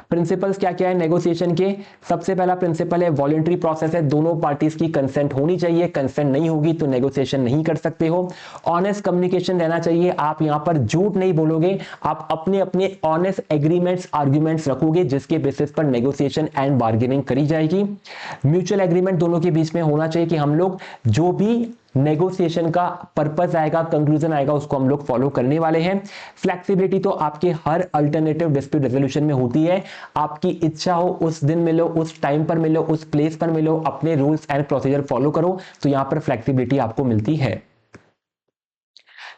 प्रिंसिपल्स क्या क्या है नेगोशिएशन के। सबसे पहला प्रिंसिपल है वॉलंटरी प्रोसेस है, दोनों पार्टीज की कंसेंट होनी चाहिए, कंसेंट नहीं होगी तो नेगोशिएशन नहीं कर सकते हो। ऑनेस्ट कम्युनिकेशन रहना चाहिए, आप यहां पर झूठ नहीं बोलोगे, आप अपने अपने ऑनेस्ट एग्रीमेंट्स आर्ग्यूमेंट्स रखोगे जिसके बेसिस पर नेगोशिएशन एंड बार्गेनिंग करी जाएगी। म्यूचुअल एग्रीमेंट दोनों के बीच में होना चाहिए कि हम लोग जो भी नेगोशिएशन का पर्पस आएगा, कंक्लूजन आएगा, उसको हम लोग फॉलो करने वाले हैं। फ्लेक्सिबिलिटी तो आपके हर अल्टरनेटिव डिस्प्यूट रेजोल्यूशन में होती है, आपकी इच्छा हो उस दिन मिलो, उस टाइम पर मिलो, उस प्लेस पर मिलो, अपने रूल्स एंड प्रोसीजर फॉलो करो, तो यहां पर फ्लेक्सिबिलिटी आपको मिलती है।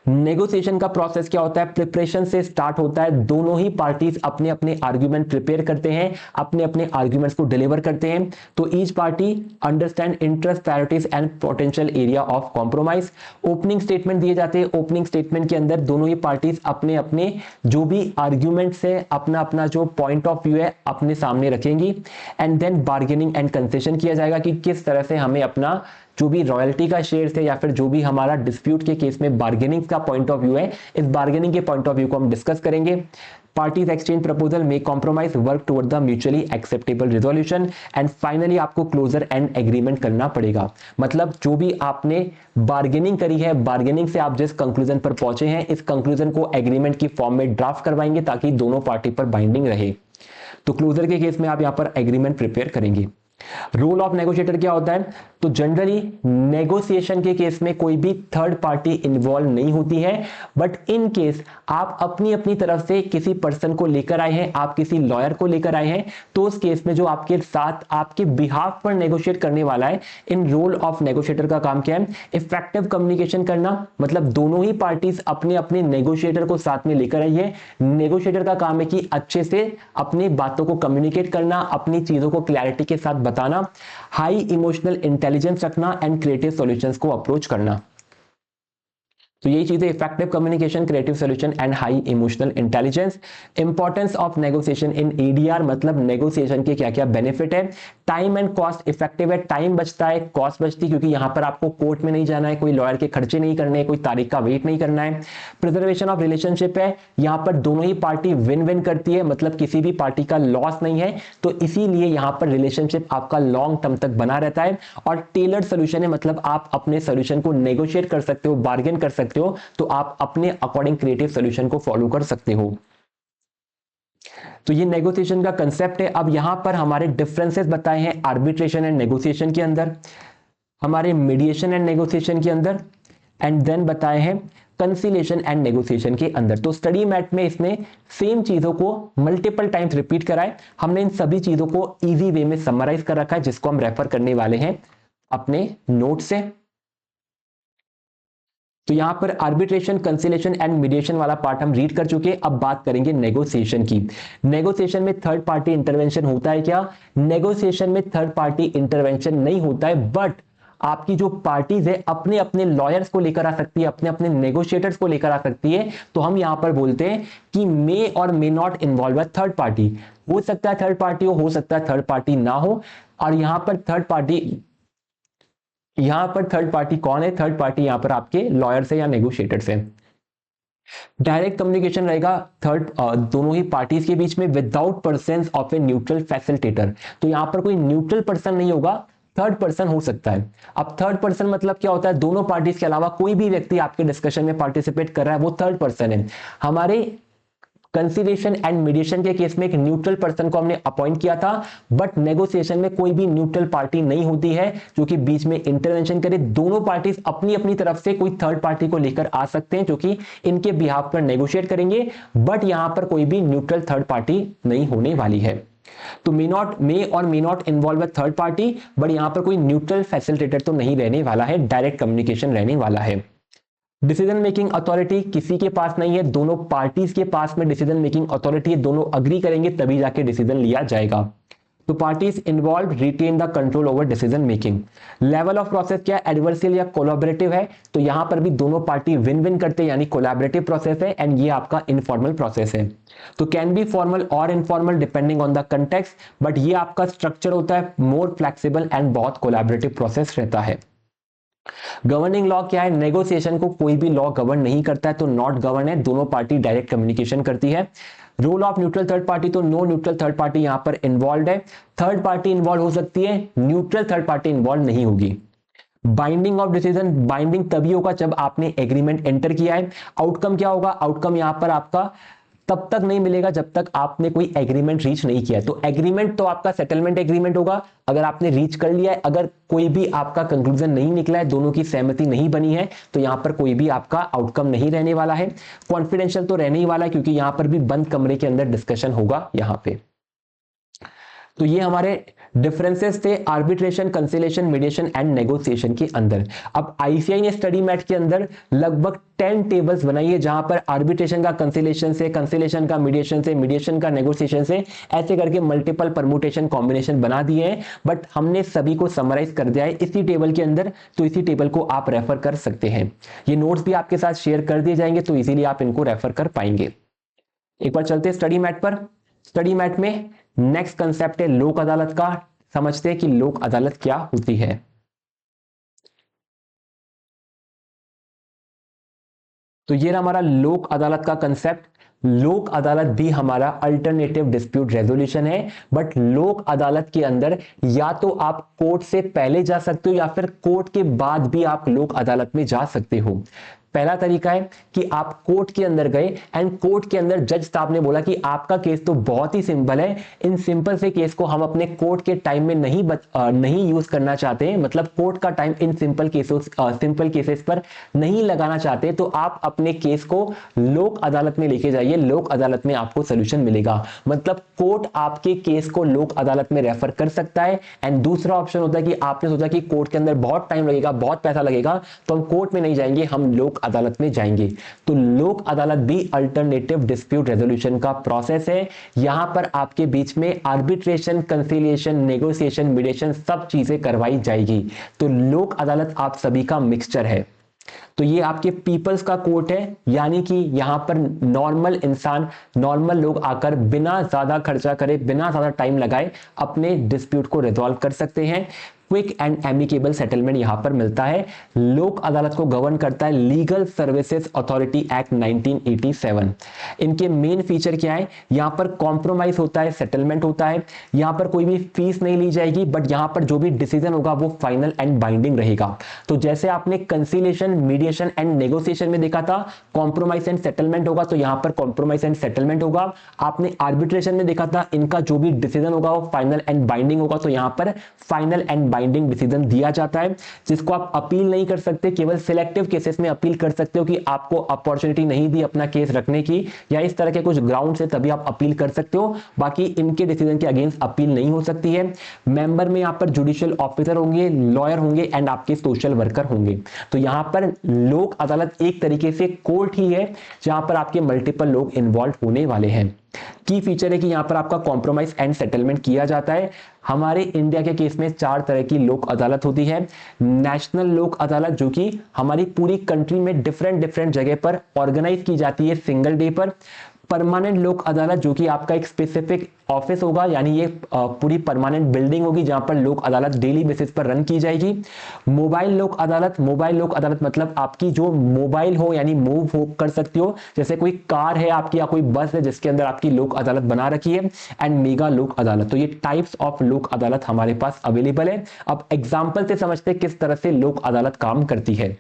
नेगोशिएशन का प्रोसेस क्या होता है। प्रिपरेशन से स्टार्ट होता है, दोनों ही पार्टीज अपने अपने आर्ग्यूमेंट प्रिपेयर करते हैं, अपने अपने आर्ग्यूमेंट्स को डिलीवर करते हैं। तो each party understand interest, priorities and potential area of compromise. Opening statement दिए जाते हैं, ओपनिंग स्टेटमेंट के अंदर दोनों ही पार्टीज अपने अपने जो भी आर्ग्यूमेंट्स है, अपना अपना जो पॉइंट ऑफ व्यू है अपने सामने रखेंगी। And then bargaining and concession किया जाएगा कि किस तरह से हमें अपना जो भी रॉयल्टी का शेयर है या फिर जो भी हमारा डिस्प्यूट के केस में बार्गेनिंग का पॉइंट ऑफ व्यू है, इस बार्गेनिंग के पॉइंट ऑफ व्यू को हम डिस्कस करेंगे। Parties exchange proposal, make compromise, work toward the mutually acceptable resolution, and finally आपको क्लोजर एंड एग्रीमेंट करना पड़ेगा। मतलब जो भी आपने बार्गेनिंग करी है, बार्गेनिंग से आप जिस कंक्लूजन पर पहुंचे हैं, इस कंक्लूजन को एग्रीमेंट की फॉर्म में ड्राफ्ट करवाएंगे ताकि दोनों पार्टी पर बाइंडिंग रहे। तो क्लोजर के केस में आप यहां पर एग्रीमेंट प्रिपेयर करेंगे। रोल ऑफ नेगोशिएटर क्या होता है। तो जनरली नेगोशिएशन के केस में कोई भी थर्ड पार्टी इन्वॉल्व नहीं होती है, बट इन केस आप अपनी अपनी तरफ से किसी पर्सन को लेकर आए हैं, आप किसी लॉयर को लेकर आए हैं, तो उस केस में जो आपके साथ आपके बिहाफ पर नेगोशिएट करने वाला है, इन रोल ऑफ नेगोशिएटर का काम क्या है। इफेक्टिव कम्युनिकेशन करना, मतलब दोनों ही पार्टीज अपने अपने नेगोशिएटर को साथ में लेकर आई है। नेगोशिएटर का काम है कि अच्छे से अपनी बातों को कम्युनिकेट करना, अपनी चीजों को क्लैरिटी के साथ बताना, हाई इमोशनल इंटेलिजेंस रखना एंड क्रिएटिव सॉल्यूशंस को अप्रोच करना। तो यही चीजें effective communication, creative solution and high emotional intelligence. Importance of negotiation in ADR, मतलब नेगोशिएशन के क्या क्या बेनिफिट है। टाइम एंड कॉस्ट इफेक्टिव है, टाइम बचता है, कॉस्ट बचती, क्योंकि यहां पर आपको कोर्ट में नहीं जाना है, कोई लॉयर के खर्चे नहीं करने, कोई तारीख का वेट नहीं करना है। प्रिजर्वेशन ऑफ रिलेशनशिप है, यहां पर दोनों ही पार्टी विन विन करती है, मतलब किसी भी पार्टी का लॉस नहीं है, तो इसीलिए यहां पर रिलेशनशिप आपका लॉन्ग टर्म तक बना रहता है। और टेलर्ड सोल्यूशन है, मतलब आप अपने सोल्यूशन को नेगोशिएट कर सकते हो, बार्गेन कर सकते हो, तो आप अपने अकॉर्डिंग क्रिएटिव सॉल्यूशन को फॉलो कर सकते हो। तो ये नेगोशिएशन का कंसेप्ट है। अब यहां पर हमारे डिफरेंसेस बताए हैं आर्बिट्रेशन एंड नेगोशिएशन के अंदर, हमारे मीडिएशन एंड नेगोशिएशन के अंदर। एंड देन बताए हैं कंसीलिएशन एंड नेगोशिएशन के अंदर। तो स्टडी मैट में इसने सेम चीजों को मल्टीपल टाइम्स रिपीट कराए। हमने इन सभी चीजों को इजी वे में समराइज कर रखा है, जिसको हम रेफर करने वाले हैं अपने नोट से। तो यहां पर आर्बिट्रेशन, कंसिलेशन एंड मीडिएशन वाला पार्ट हम रीड कर चुके हैं। अब बात करेंगे नेगोशिएशन की। नेगोशिएशन में थर्ड पार्टी इंटरवेंशन होता है क्या? नेगोशिएशन में थर्ड पार्टी इंटरवेंशन नहीं होता है, बट आपकी जो पार्टीज है अपने अपने लॉयर्स को लेकर आ सकती है, अपने अपने नेगोशिएटर्स को लेकर आ सकती है। तो हम यहां पर बोलते हैं कि मे और may not involve a third party. हो सकता है थर्ड पार्टी हो सकता है थर्ड पार्टी ना हो। और यहां पर थर्ड पार्टी कौन है? थर्ड पार्टी यहां पर आपके लॉयर्स है या नेगोशिएटर्स है। डायरेक्ट कम्युनिकेशन रहेगा थर्ड दोनों ही पार्टीज के बीच में without person of a neutral facilitator. तो यहां पर कोई न्यूट्रल पर्सन नहीं होगा, थर्ड पर्सन हो सकता है। अब थर्ड पर्सन मतलब क्या होता है? दोनों पार्टीज के अलावा कोई भी व्यक्ति आपके डिस्कशन में पार्टिसिपेट कर रहा है, वो थर्ड पर्सन है। हमारे कंसीलिएशन एंड मीडिएशन के केस में एक न्यूट्रल पर्सन को हमने अपॉइंट किया था, बट नेगोशिएशन में कोई भी न्यूट्रल पार्टी नहीं होती है जो कि बीच में इंटरवेंशन करे। दोनों पार्टीज अपनी अपनी तरफ से कोई थर्ड पार्टी को लेकर आ सकते हैं जो कि इनके बिहाफ पर नेगोशिएट करेंगे, बट यहां पर कोई भी न्यूट्रल थर्ड पार्टी नहीं होने वाली है। तो मे और may not involve a third party, but यहां पर कोई न्यूट्रल फैसिलिटेटर तो नहीं रहने वाला है, डायरेक्ट कम्युनिकेशन रहने वाला है। डिसीजन मेकिंग अथॉरिटी किसी के पास नहीं है, दोनों पार्टीज के पास में डिसीजन मेकिंग अथॉरिटी है। दोनों अग्री करेंगे तभी जाके डिसीजन लिया जाएगा। तो parties involve retain the control over decision making. Level of process क्या? एडवर्सियल या कोलैबोरेटिव है। तो यहां पर भी दोनों पार्टी विन विन करते हैं, यानी कोलैबोरेटिव प्रोसेस है। एंड ये आपका इनफॉर्मल प्रोसेस है। तो कैन बी फॉर्मल और informal depending on the context, but ये आपका स्ट्रक्चर होता है मोर फ्लेक्सिबल एंड बहुत कोलैबोरेटिव प्रोसेस रहता है। गवर्निंग लॉ क्या है? नेगोशिएशन को कोई भी लॉ गवर्न नहीं करता है, तो नॉट गवर्न है। दोनों पार्टी डायरेक्ट कम्युनिकेशन करती है। Role of neutral third party, तो नो न्यूट्रल थर्ड पार्टी यहां पर इन्वॉल्व है। थर्ड पार्टी इन्वॉल्व हो सकती है, न्यूट्रल थर्ड पार्टी इन्वॉल्व नहीं होगी। बाइंडिंग ऑफ डिसीजन, बाइंडिंग तभी होगा जब आपने एग्रीमेंट एंटर किया है। आउटकम क्या होगा? आउटकम यहां पर आपका तब तक नहीं मिलेगा जब तक आपने कोई एग्रीमेंट रीच नहीं किया। तो एग्रीमेंट तो आपका सेटलमेंट एग्रीमेंट होगा अगर आपने रीच कर लिया है। अगर कोई भी आपका कंक्लूजन नहीं निकला है, दोनों की सहमति नहीं बनी है, तो यहां पर कोई भी आपका आउटकम नहीं रहने वाला है। कॉन्फिडेंशियल तो रहने ही वाला है, क्योंकि यहां पर भी बंद कमरे के अंदर डिस्कशन होगा यहां पे। तो ये हमारे डिफरेंसेस थे arbitration, conciliation, mediation and negotiation के अंदर। अब आईसीआई ने स्टडी मैट के अंदर लगभग 10 टेबल्स बनाई है, जहां पर आर्बिट्रेशन का कंसिलेशन से, कंसिलेशन का मीडिएशन से, मीडिएशन का नेगोशिएशन से, ऐसे करके मल्टीपल परमुटेशन कॉम्बिनेशन बना दिए हैं। बट हमने सभी को समराइज कर दिया है इसी टेबल के अंदर, तो इसी टेबल को आप रेफर कर सकते हैं। ये नोट्स भी आपके साथ शेयर कर दिए जाएंगे, तो इजीली आप इनको रेफर कर पाएंगे। एक बार चलते हैं स्टडी मैट पर। स्टडी मैट में नेक्स्ट कंसेप्ट है लोक अदालत का। समझते हैं कि लोक अदालत क्या होती है। तो ये रहा हमारा लोक अदालत का कंसेप्ट। लोक अदालत भी हमारा अल्टरनेटिव डिस्प्यूट रेजोल्यूशन है, बट लोक अदालत के अंदर या तो आप कोर्ट से पहले जा सकते हो या फिर कोर्ट के बाद भी आप लोक अदालत में जा सकते हो। पहला तरीका है कि आप कोर्ट के अंदर गए एंड कोर्ट के अंदर जज साहब ने बोला कि आपका केस तो बहुत ही सिंपल है, इन सिंपल से केस को हम अपने कोर्ट के टाइम में नहीं यूज करना चाहते हैं, मतलब कोर्ट का टाइम इन सिंपल केसेस पर नहीं लगाना चाहते, तो आप अपने केस को लोक अदालत में लेके जाइए। लोक अदालत में आपको सोल्यूशन मिलेगा। मतलब कोर्ट आपके केस को लोक अदालत में रेफर कर सकता है। एंड दूसरा ऑप्शन होता है कि आपने सोचा कि कोर्ट के अंदर बहुत टाइम लगेगा, बहुत पैसा लगेगा, तो हम कोर्ट में नहीं जाएंगे, हम लोक अदालत में जाएंगे। तो लोक अदालत भी अल्टरनेटिव डिस्प्यूट रेजोल्यूशन का प्रोसेस है। यहां पर आपके बीच में आर्बिट्रेशन, कंसिलिएशन, नेगोशिएशन, मीडिएशन सब चीजें करवाई जाएगी। तो लोक अदालत आप सभी का मिक्सचर है। तो ये आपके पीपल्स का कोर्ट है, यानी कि यहां पर नॉर्मल इंसान, नॉर्मल लोग आकर बिना ज्यादा खर्चा करे, बिना ज्यादा टाइम लगाए अपने डिस्प्यूट को रिजॉल्व कर सकते हैं। क्विक एंड एमिकेबल सेटलमेंट यहां पर मिलता है। लोक अदालत को गवर्न करता है लीगल सर्विसेज अथॉरिटी एक्ट 1987। इनके मेन फीचर क्या है? यहां पर कॉम्प्रोमाइज होता है, सेटलमेंट होता है, यहां पर कोई भी फीस नहीं ली जाएगी, बट यहां पर जो भी डिसीजन होगा वो फाइनल एंड बाइंडिंग रहेगा। तो जैसे आपने कंसिलेशन, मीडिएशन एंड नेगोशिएशन में देखा था कॉम्प्रोमाइज एंड सेटलमेंट होगा, तो यहां पर कॉम्प्रोमाइज एंड सेटलमेंट होगा। आपने आर्बिट्रेशन में देखा था इनका जो भी डिसीजन होगा वो फाइनल एंड बाइंडिंग होगा, तो यहां पर फाइनल एंड बाइंडिंग डिसीजन दिया जाता है, जिसको आप अपील नहीं कर सकते। केवल सिलेक्टिव केसेस में अपील कर सकते हो कि आपको अपॉर्चुनिटी नहीं दी अपना केस रखने की या इस तरह के कुछ ग्राउंड से, तभी आप अपील कर सकते हो। बाकी इनके डिसीजन के अगेंस्ट अपील नहीं हो सकती है। मेंबर में यहां पर जुडिशियल ऑफिसर होंगे, लॉयर होंगे एंड आपके सोशल वर्कर होंगे। तो यहां पर लोक अदालत एक तरीके से कोर्ट ही है जहां पर आपके मल्टीपल लोग इन्वॉल्व होने वाले हैं। की फीचर है कि यहां पर आपका कॉम्प्रोमाइज एंड सेटलमेंट किया जाता है। हमारे इंडिया के केस में 4 तरह की लोक अदालत होती है। नेशनल लोक अदालत जो कि हमारी पूरी कंट्री में डिफरेंट जगह पर ऑर्गेनाइज की जाती है सिंगल डे पर। परमानेंट लोक अदालत जो कि आपका एक स्पेसिफिक ऑफिस होगा, यानी ये पूरी परमानेंट बिल्डिंग होगी जहां पर लोक अदालत डेली बेसिस पर रन की जाएगी। मोबाइल लोक अदालत मतलब आपकी जो मोबाइल हो यानी मूव हो कर सकती हो, जैसे कोई कार है आपकी या कोई बस है जिसके अंदर आपकी लोक अदालत बना रखी है। एंड मेगा लोक अदालत, तो ये टाइप्स ऑफ लोक अदालत हमारे पास अवेलेबल है। अब एग्जाम्पल से समझते हैं किस तरह से लोक अदालत काम करती है।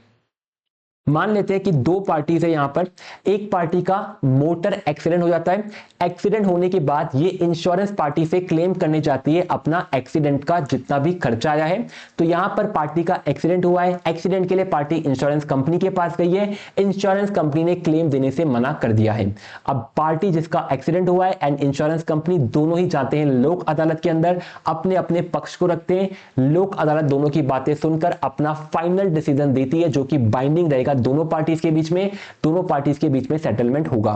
मान लेते हैं कि 2 पार्टीज है यहां पर। एक पार्टी का मोटर एक्सीडेंट हो जाता है। एक्सीडेंट होने के बाद ये इंश्योरेंस पार्टी से क्लेम करने जाती है अपना एक्सीडेंट का जितना भी खर्चा आया है। तो यहां पर पार्टी का एक्सीडेंट हुआ है, एक्सीडेंट के लिए पार्टी इंश्योरेंस कंपनी के पास गई है, इंश्योरेंस कंपनी ने क्लेम देने से मना कर दिया है। अब पार्टी जिसका एक्सीडेंट हुआ है एंड इंश्योरेंस कंपनी दोनों ही जाते हैं लोक अदालत के अंदर, अपने अपने पक्ष को रखते हैं। लोक अदालत दोनों की बातें सुनकर अपना फाइनल डिसीजन देती है जो कि बाइंडिंग रहेगा दोनों पार्टीज के बीच में। दोनों पार्टीज के बीच में सेटलमेंट होगा।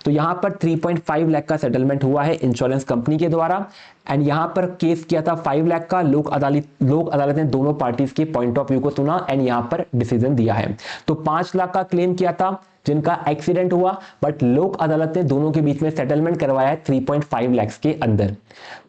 तो यहां पर 3.5 लाख का सेटलमेंट हुआ है इंश्योरेंस कंपनी के द्वारा एंड यहां पर केस किया था 5 लाख का। लोक अदालत ने दोनों पार्टीज के पॉइंट ऑफ व्यू को सुना एंड यहां पर डिसीजन दिया है। तो 5 लाख का क्लेम किया था जिनका एक्सीडेंट हुआ, बट लोक अदालत ने दोनों के बीच में सेटलमेंट करवाया है 3.5 लाख के अंदर।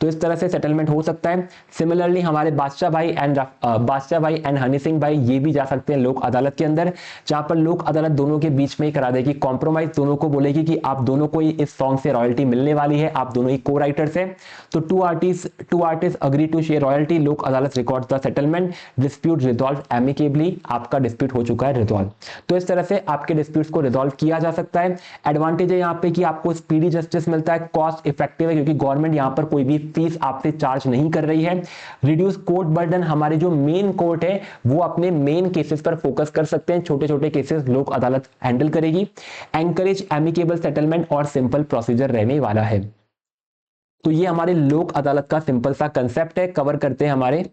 तो इस तरह से सेटलमेंट हो सकता है। सिमिलरली हमारे बादशाह भाई एंड हनी सिंह भाई ये भी जा सकते हैं लोक अदालत के अंदर, जहां पर लोक अदालत दोनों के बीच में करा देगी कॉम्प्रोमाइज। दोनों को बोलेगी कि आप दोनों को इस सॉन्ग से रॉयल्टी मिलने वाली है, आप दोनों ही को राइटर्स हैं। तो two artist agree to share royalty. Lok Adalat record the settlement, dispute resolve amicably. आपका डिस्प्यूट हो चुका है रिजॉल्व। तो इस तरह से आपके डिस्प्यूट्स को रिजॉल्व किया जा सकता है। एडवांटेज है यहाँ पे कि आपको स्पीडी जस्टिस मिलता है, कॉस्ट इफेक्टिव है क्योंकि गवर्नमेंट यहाँ पर कोई भी फीस आपसे चार्ज नहीं कर रही है। रिड्यूस कोर्ट बर्डन, हमारे जो मेन कोर्ट है वो अपने मेन केसेस पर फोकस कर सकते हैं, छोटे छोटे केसेस लोक अदालत हैंडल करेगी। एंकरेज एमिकेबल सेटलमेंट और सिंपल प्रोसीजर रहने वाला है। तो ये हमारे लोक अदालत का सिंपल सा कंसेप्ट है। कवर करते हैं हमारे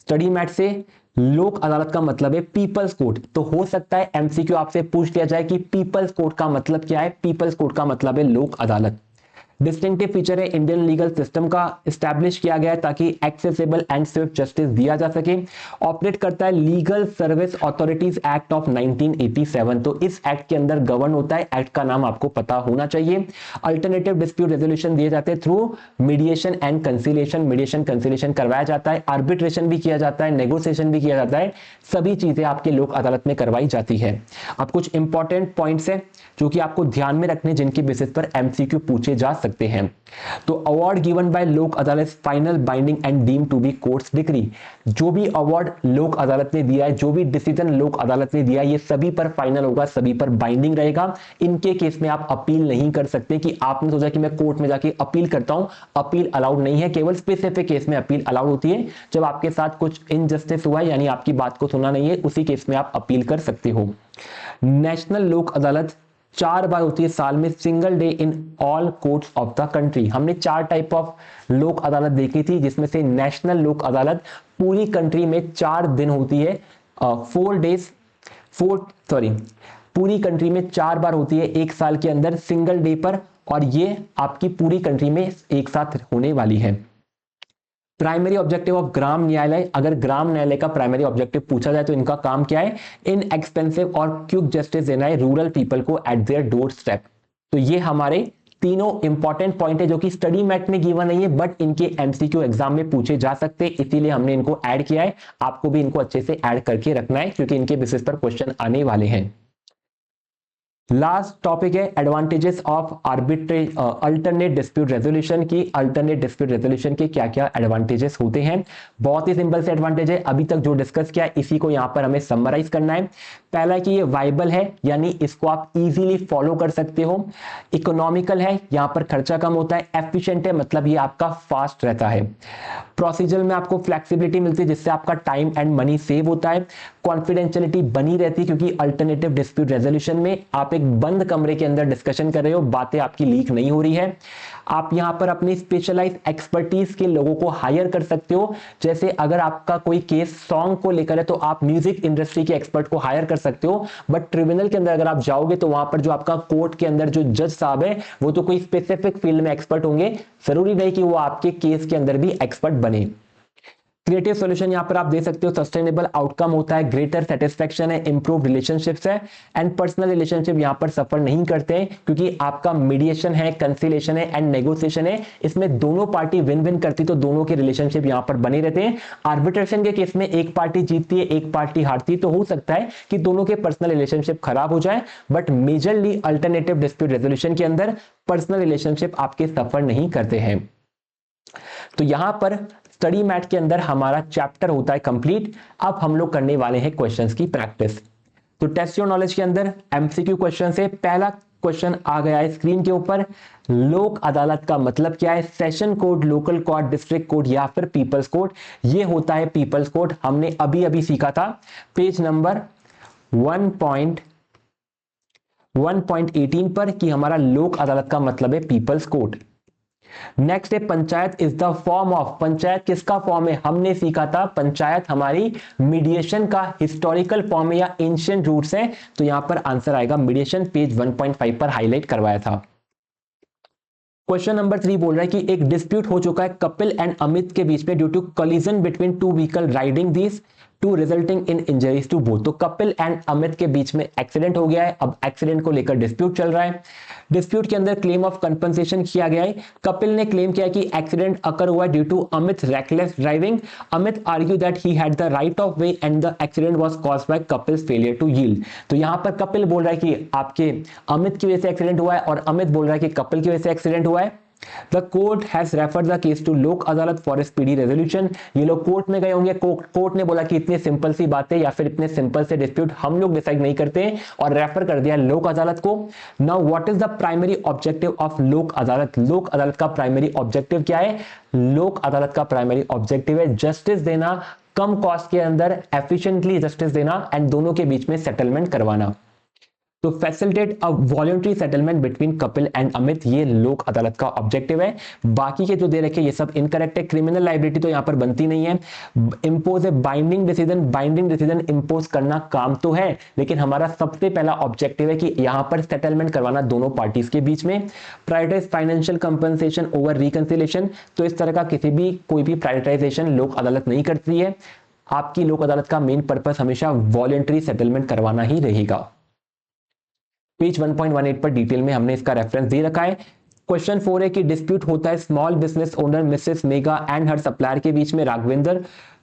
स्टडी मैट से। लोक अदालत का मतलब है पीपल्स कोर्ट। तो हो सकता है एमसीक्यू आपसे पूछ लिया जाए कि पीपल्स कोर्ट का मतलब क्या है। पीपल्स कोर्ट का मतलब है लोक अदालत। डिस्टिंक्टिव फीचर है इंडियन लीगल सिस्टम का, स्टैब्लिश किया गया है ताकि एक्सेसिबल एंड स्विफ्ट जस्टिस दिया जा सके। ऑपरेट करता है legal service authorities act of 1987। तो इस एक्ट के अंदर गवर्न होता है। एक्ट का नाम आपको पता होना चाहिए। अल्टरनेटिव डिस्प्यूट रेजोल्यूशन दिए जाते हैं through mediation and conciliation. Mediation conciliation करवाया जाता है, आर्बिट्रेशन भी किया जाता है, नेगोशिएशन भी किया जाता है। सभी चीजें आपके लोक अदालत में करवाई जाती है। अब कुछ इंपॉर्टेंट पॉइंट्स है जो कि आपको ध्यान में रखने, जिनके बेसिस पर एमसीक्यू पूछे जा सकते हैं। तो award given by Lok Adalat final binding and deem to be courts decree. जो भी अवार्ड लोक अदालत ने दिया है, जो भी डिसीजन लोक अदालत ने दिया है, ये सभी पर फाइनल होगा, सभी पर बाइंडिंग रहेगा। इनके केस में आप अपील नहीं कर सकते कि आपने सोचा कि मैं कोर्ट में जाके अपील करता हूं, अपील अलाउड नहीं है। केवल स्पेसिफिक केस में अपील अलाउड होती है। जब आपके साथ कुछ इनजस्टिस हुआ है यानी आपकी बात को सुना नहीं है, उसी केस में आप अपील कर सकते हो। नेशनल लोक अदालत 4 बार होती है साल में, single day in all courts of the country. हमने 4 टाइप ऑफ लोक अदालत देखी थी, जिसमें से नेशनल लोक अदालत पूरी कंट्री में 4 दिन होती है। पूरी कंट्री में 4 बार होती है एक साल के अंदर सिंगल डे पर, और ये आपकी पूरी कंट्री में एक साथ होने वाली है। प्राइमरी ऑब्जेक्टिव ऑफ ग्राम न्यायालय, अगर ग्राम न्यायालय का प्राइमरी ऑब्जेक्टिव पूछा जाए तो इनका काम क्या है? इन एक्सपेंसिव और क्विक जस्टिस देना है रूरल पीपल को एट देयर डोर स्टेप। तो ये हमारे तीनों इंपॉर्टेंट पॉइंट है जो कि स्टडी मैट में गिवन नहीं है, बट इनके एमसीक्यू एग्जाम में पूछे जा सकते हैं, इसीलिए हमने इनको ऐड किया है। आपको भी इनको अच्छे से ऐड करके रखना है क्योंकि इनके बेसिस पर क्वेश्चन आने वाले हैं। लास्ट टॉपिक है advantages of arbitrage alternate dispute resolution की। अल्टरनेट डिस्प्यूट रेजोल्यूशन के क्या क्या एडवांटेजेस होते हैं। बहुत ही सिंपल से एडवांटेज है, अभी तक जो डिस्कस किया इसी को यहां पर हमें समराइज करना है। पहला कि ये वाइबल है, यानी इसको आप इजीली फॉलो कर सकते हो। इकोनॉमिकल है, यहां पर खर्चा कम होता है। एफिशिएंट है, मतलब ये आपका फास्ट रहता है। प्रोसीजर में आपको फ्लेक्सिबिलिटी मिलती है, जिससे आपका टाइम एंड मनी सेव होता है। कॉन्फिडेंशियलिटी बनी रहती है, क्योंकि अल्टरनेटिव डिस्प्यूट रेजोल्यूशन में आप एक बंद कमरे के अंदर डिस्कशन कर रहे हो, बातें आपकी लीक नहीं हो रही है। आप यहां पर अपनी स्पेशलाइज एक्सपर्टीज के लोगों को हायर कर सकते हो। जैसे अगर आपका कोई केस सॉन्ग को लेकर है तो आप म्यूजिक इंडस्ट्री के एक्सपर्ट को हायर कर सकते हो, बट ट्रिब्यूनल के अंदर अगर आप जाओगे तो वहां पर जो आपका कोर्ट के अंदर जो जज साहब है वो तो कोई स्पेसिफिक फील्ड में एक्सपर्ट होंगे, जरूरी नहीं कि वो आपके केस के अंदर भी एक्सपर्ट बने। क्रिएटिव सॉल्यूशन यहां पर आप दे सकते हो, सस्टेनेबल आउटकम होता है, ग्रेटर सेटिस्फेक्शन है, इंप्रूव रिलेशनशिप्स है, एंड पर्सनल रिलेशनशिप यहां पर सफर नहीं करते हैं, क्योंकि आपका मीडिएशन है, कंसिलेशन है एंड नेगोशिएशन है, इसमें दोनों पार्टी विन विन करती, तो दोनों के रिलेशनशिप यहां पर बने रहते हैं। आर्बिट्रेशन के केस में एक पार्टी जीतती है, एक पार्टी हारती है, तो हो सकता है कि दोनों के पर्सनल रिलेशनशिप खराब हो जाए, but majorly alternative dispute resolution के अंदर पर्सनल रिलेशनशिप आपके सफर नहीं करते हैं। तो यहां पर स्टडी मैट के अंदर हमारा चैप्टर होता है कंप्लीट। अब हम लोग करने वाले हैं क्वेश्चंस की प्रैक्टिस। तो टेस्ट योर नॉलेज के अंदर एमसीक्यू क्वेश्चन से पहला क्वेश्चन आ गया है स्क्रीन के ऊपर। लोक अदालत का मतलब क्या है? Session court, local court, district court या फिर पीपल्स कोर्ट? ये होता है पीपल्स कोर्ट। हमने अभी अभी सीखा था पेज नंबर 1.18 पर कि हमारा लोक अदालत का मतलब है पीपल्स कोर्ट। नेक्स्ट है panchayat is the form of. Panchayat किसका फॉर्म है? हमने सीखा था पंचायत हमारी मीडिएशन का हिस्टोरिकल फॉर्म है या एंशिएंट रूट्स है, तो यहां पर आंसर आएगा मीडिएशन, पेज 1.5 पर हाईलाइट करवाया था। क्वेश्चन नंबर 3 बोल रहा है कि एक डिस्प्यूट हो चुका है कपिल एंड अमित के बीच में due to collision between two vehicle riding this to resulting in injuries to both. तो कपिल एंड अमित के बीच में एक्सीडेंट हो गया है, अब एक्सीडेंट को लेकर डिस्प्यूट चल रहा है। डिस्प्यूट के अंदर क्लेम ऑफ कंपनसेशन किया गया है। कपिल ने क्लेम किया कि एक्सीडेंट अकर हुआ due to Amit reckless driving. Amit argue that he had the right of way and the accident was caused by Kapil's failure to yield. तो यहां पर कपिल बोल रहा है कि आपके अमित की वजह से एक्सीडेंट हुआ है और अमित बोल रहा है कि कपिल की वजह से एक्सीडेंट हुआ है। The court has referred the case to लोक अदालत फॉर स्पीडी रेजोल्यूशन। ये लोग कोर्ट में गए होंगे, कोर्ट ने बोला कि इतनी सिंपल सी बात है या फिर इतने सिंपल से डिस्प्यूट हम लोग डिसाइड नहीं करते और रेफर कर दिया लोक अदालत को। Now what is the primary objective of लोक अदालत? लोक अदालत का प्राइमरी ऑब्जेक्टिव क्या है? लोक अदालत का प्राइमरी ऑब्जेक्टिव है जस्टिस देना, कम कॉस्ट के अंदर एफिशिएंटली जस्टिस देना एंड दोनों के बीच में सेटलमेंट करवाना। तो facilitate a voluntary settlement between Kapil and Amit, ये लोक अदालत का ऑब्जेक्टिव है। बाकी के जो दे रखे ये सब इनकरेक्ट है। क्रिमिनल लाइबिलिटी तो यहां पर बनती नहीं है। Impose a binding decision, binding decision impose करना काम तो है, लेकिन हमारा सबसे पहला ऑब्जेक्टिव है कि यहां पर सेटलमेंट करवाना दोनों पार्टीज के बीच में। Prioritise financial compensation over reconciliation, तो इस तरह का किसी भी कोई भी प्रायोरिटाइजेशन लोक अदालत नहीं करती है। आपकी लोक अदालत का मेन पर्पस हमेशा वॉलंटरी सेटलमेंट करवाना ही रहेगा। पेज 1.18 पर डिटेल में हमने इसका रेफरेंस दे रखा है। क्वेश्चन 4 है कि डिस्प्यूट होता है small business owner Mrs mega and her supplier के बीच में।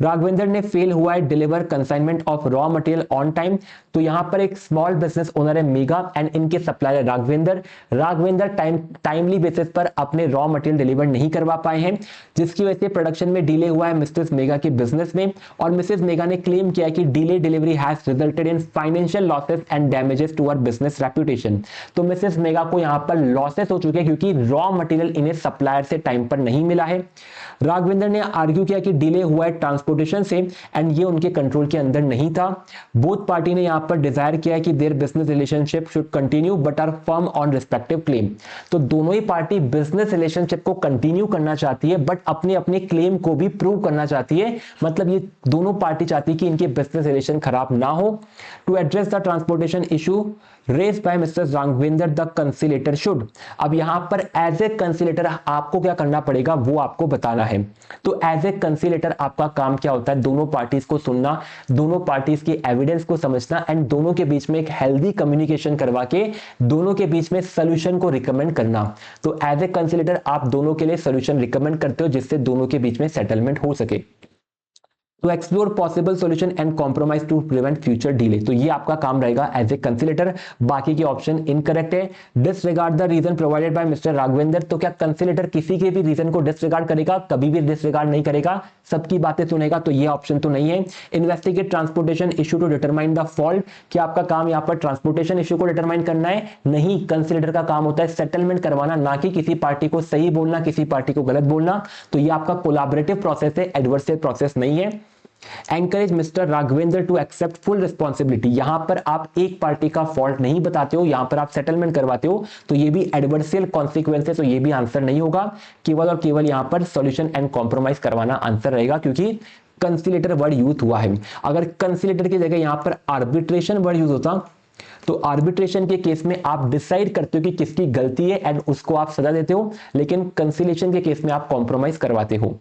राघवेंद्र ने फेल हुआ है deliver consignment of raw material on time. तो यहां पर एक स्मॉल बिजनेस ओनर है मेगा एंड इनके सप्लायर है राघवेंद्र टाइमली बेसिस पर अपने रॉ मटेरियल डिलीवर नहीं करवा पाए हैं, जिसकी वजह से प्रोडक्शन में डिले हुआ है मिसेस मेगा के बिजनेस में। और मिसेस मेगा ने क्लेम किया कि delay delivery has resulted in financial losses and damages to our business reputation. तो मिसेस मेगा को यहां पर लॉसेस हो चुके हैं क्योंकि रॉ मटेरियल इन्हें सप्लायर से टाइम पर नहीं मिला है। राघवेंद्र ने आर्ग्यू किया कि डिले हुआ है ट्रांसपोर्टेशन से एंड ये उनके कंट्रोल के अंदर नहीं था। बोथ पार्टी ने यहां पर डिजायर किया कि their business relationship should continue but are firm on respective claim. तो दोनों ही पार्टी बिजनेस रिलेशनशिप को कंटिन्यू करना चाहती है बट अपने अपने क्लेम को भी प्रूव करना चाहती है। मतलब ये दोनों पार्टी चाहती है कि इनके बिजनेस रिलेशन खराब ना हो। To address the transportation issue raised by mister Raghavendra the conciliator should. अब यहां पर एज ए कंसिलेटर आपको क्या करना पड़ेगा वो आपको बताना है। तो एज ए कंसिलेटर आपका काम क्या होता है? दोनों पार्टीज को सुनना, दोनों पार्टीज के एविडेंस को समझना एंड दोनों के बीच में एक हेल्दी कम्युनिकेशन करवा के दोनों के बीच में सोल्यूशन को रिकमेंड करना। तो एज ए कंसिलेटर आप दोनों के लिए सोल्यूशन रिकमेंड करते हो जिससे दोनों के बीच में सेटलमेंट हो सके। To explore possible solution and compromise to prevent future delay. तो ये आपका काम रहेगा एज ए कंसिलेटर। बाकी के ऑप्शन इनकरेक्ट है। Disregard the reason provided by mister Raghavendra. तो क्या कंसिलेटर किसी के भी रीजन को डिसरिगार्ड करेगा? कभी भी डिसरिगार्ड नहीं करेगा, सबकी बातें सुनेगा। तो ये ऑप्शन तो नहीं है। Investigate transportation issue to determine the fault. क्या आपका काम यहाँ पर ट्रांसपोर्टेशन इशू को डिटरमाइन करना है? नहीं, कंसिलेटर का काम होता है सेटलमेंट करवाना, ना कि किसी पार्टी को सही बोलना, किसी पार्टी को गलत बोलना। तो ये आपका कोलैबोरेटिव प्रोसेस है, एडवर्सरी प्रोसेस नहीं है। Encourage mister Raghavendra to accept full responsibility. यहां पर आप एक पार्टी का फॉल्ट नहीं बताते हो, यहां पर आप सेटलमेंट करवाते हो, तो ये भी एडवर्सियल कॉन्सिक्वेंसेस, तो ये भी आंसर नहीं होगा। केवल और केवल यहां पर सॉल्यूशन एंड कॉम्प्रोमाइज करवाना आंसर रहेगा, क्योंकि कंसिलेटर वर्ड यूज हुआ है। अगर कंसिलेटर की जगह यहां पर आर्बिट्रेशन वर्ड यूज होता तो आर्बिट्रेशन के केस में आप डिसाइड करते हो कि किसकी गलती है एंड उसको आप सजा देते हो, लेकिन कंसिलेशन के केस में आप कॉम्प्रोमाइज करवाते हो।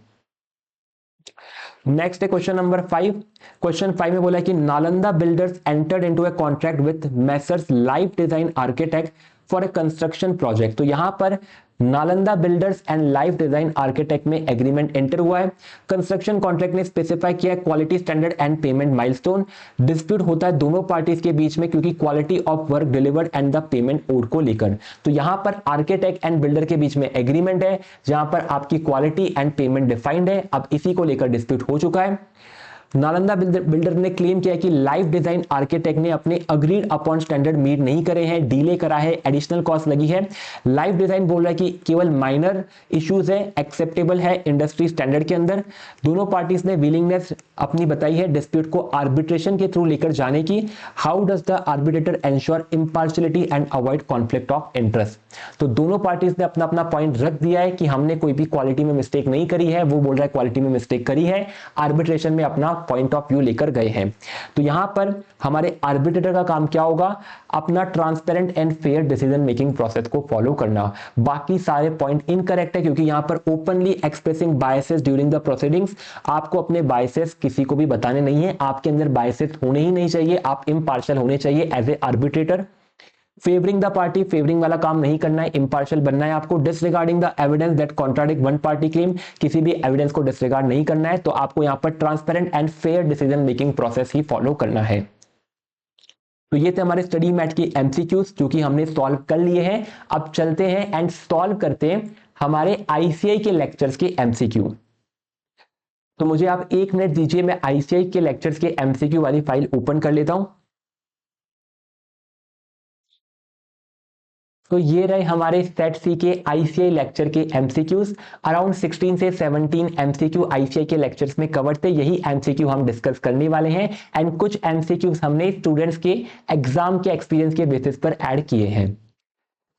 नेक्स्ट है क्वेश्चन नंबर 5। क्वेश्चन 5 में बोला कि Nalanda builders entered into a contract with messrs life design architect for a construction project. तो यहां पर Nalanda builders and life design architect में एग्रीमेंट एंटर हुआ है। कंस्ट्रक्शन कॉन्ट्रैक्ट ने स्पेसिफाई किया quality standard and payment milestone. Dispute होता है दोनों पार्टीज के बीच में, क्योंकि quality of work delivered and the payment owed को लेकर। तो यहां पर आर्किटेक्ट एंड बिल्डर के बीच में एग्रीमेंट है, जहां पर आपकी क्वालिटी एंड पेमेंट डिफाइंड है। अब इसी को लेकर डिस्प्यूट हो चुका है। नालंदा बिल्डर ने क्लेम किया कि लाइफ डिजाइन आर्किटेक्ट ने अपने अग्रीड अपॉन स्टैंडर्ड मीट नहीं करे हैं, डिले करा है, एडिशनल कॉस्ट लगी है। लाइफ डिजाइन बोल रहा है कि केवल माइनर इश्यूज है, एक्सेप्टेबल है इंडस्ट्री स्टैंडर्ड के अंदर। दोनों पार्टीज ने विलिंगनेस अपनी बताई है डिस्प्यूट को आर्बिट्रेशन के थ्रू लेकर जाने की। How does the arbitrator ensure impartiality and avoid conflict of interest. तो दोनों पार्टीज ने अपना अपना पॉइंट रख दिया है कि हमने कोई भी क्वालिटी में मिस्टेक नहीं करी है, वो बोल रहा है क्वालिटी में मिस्टेक करी है, आर्बिट्रेशन में अपना पॉइंट ऑफ व्यू लेकर गए हैं। तो यहां पर हमारे आर्बिट्रेटर का काम क्या होगा? अपना transparent and fair decision making process को फॉलो करना। बाकी सारे पॉइंट इनकरेक्ट है, क्योंकि यहां पर openly expressing biases during the proceedings. आपको अपने बायसेस किसी को भी बताने नहीं है, आपके अंदर बायसेस होने ही नहीं चाहिए, आप इम्पार्शियल होने चाहिए as a arbitrator. Favouring the party, favouring वाला काम नहीं करना है, इंपार्शियल बनना है आपको। Disregarding the evidence that contradict one party claim, किसी भी एविडेंस को डिसरिगार्ड नहीं करना है। तो आपको यहां पर transparent and fair decision making process he follow करना है। तो ये थे हमारे स्टडी मैट की एमसीक्यूज, जो कि हमने सॉल्व कर लिए हैं। अब चलते हैं एंड सॉल्व करते हैं हमारे आईसीआई के लेक्चर्स के एमसीक्यू। तो मुझे आप 1 मिनट दीजिए, मैं आईसीआई के लेक्चर्स के एमसीक्यू वाली फाइल ओपन कर लेता हूं। तो ये रहे हमारे सेट सी के आईसीआई लेक्चर के एमसीक्यूज। अराउंड 16 से 17 एमसीक्यू आईसीआई के लेक्चर्स में कवर थे, यही एमसीक्यू हम डिस्कस करने वाले हैं। एंड कुछ एमसीक्यूज हमने स्टूडेंट्स के एग्जाम के एक्सपीरियंस के बेसिस पर ऐड किए हैं।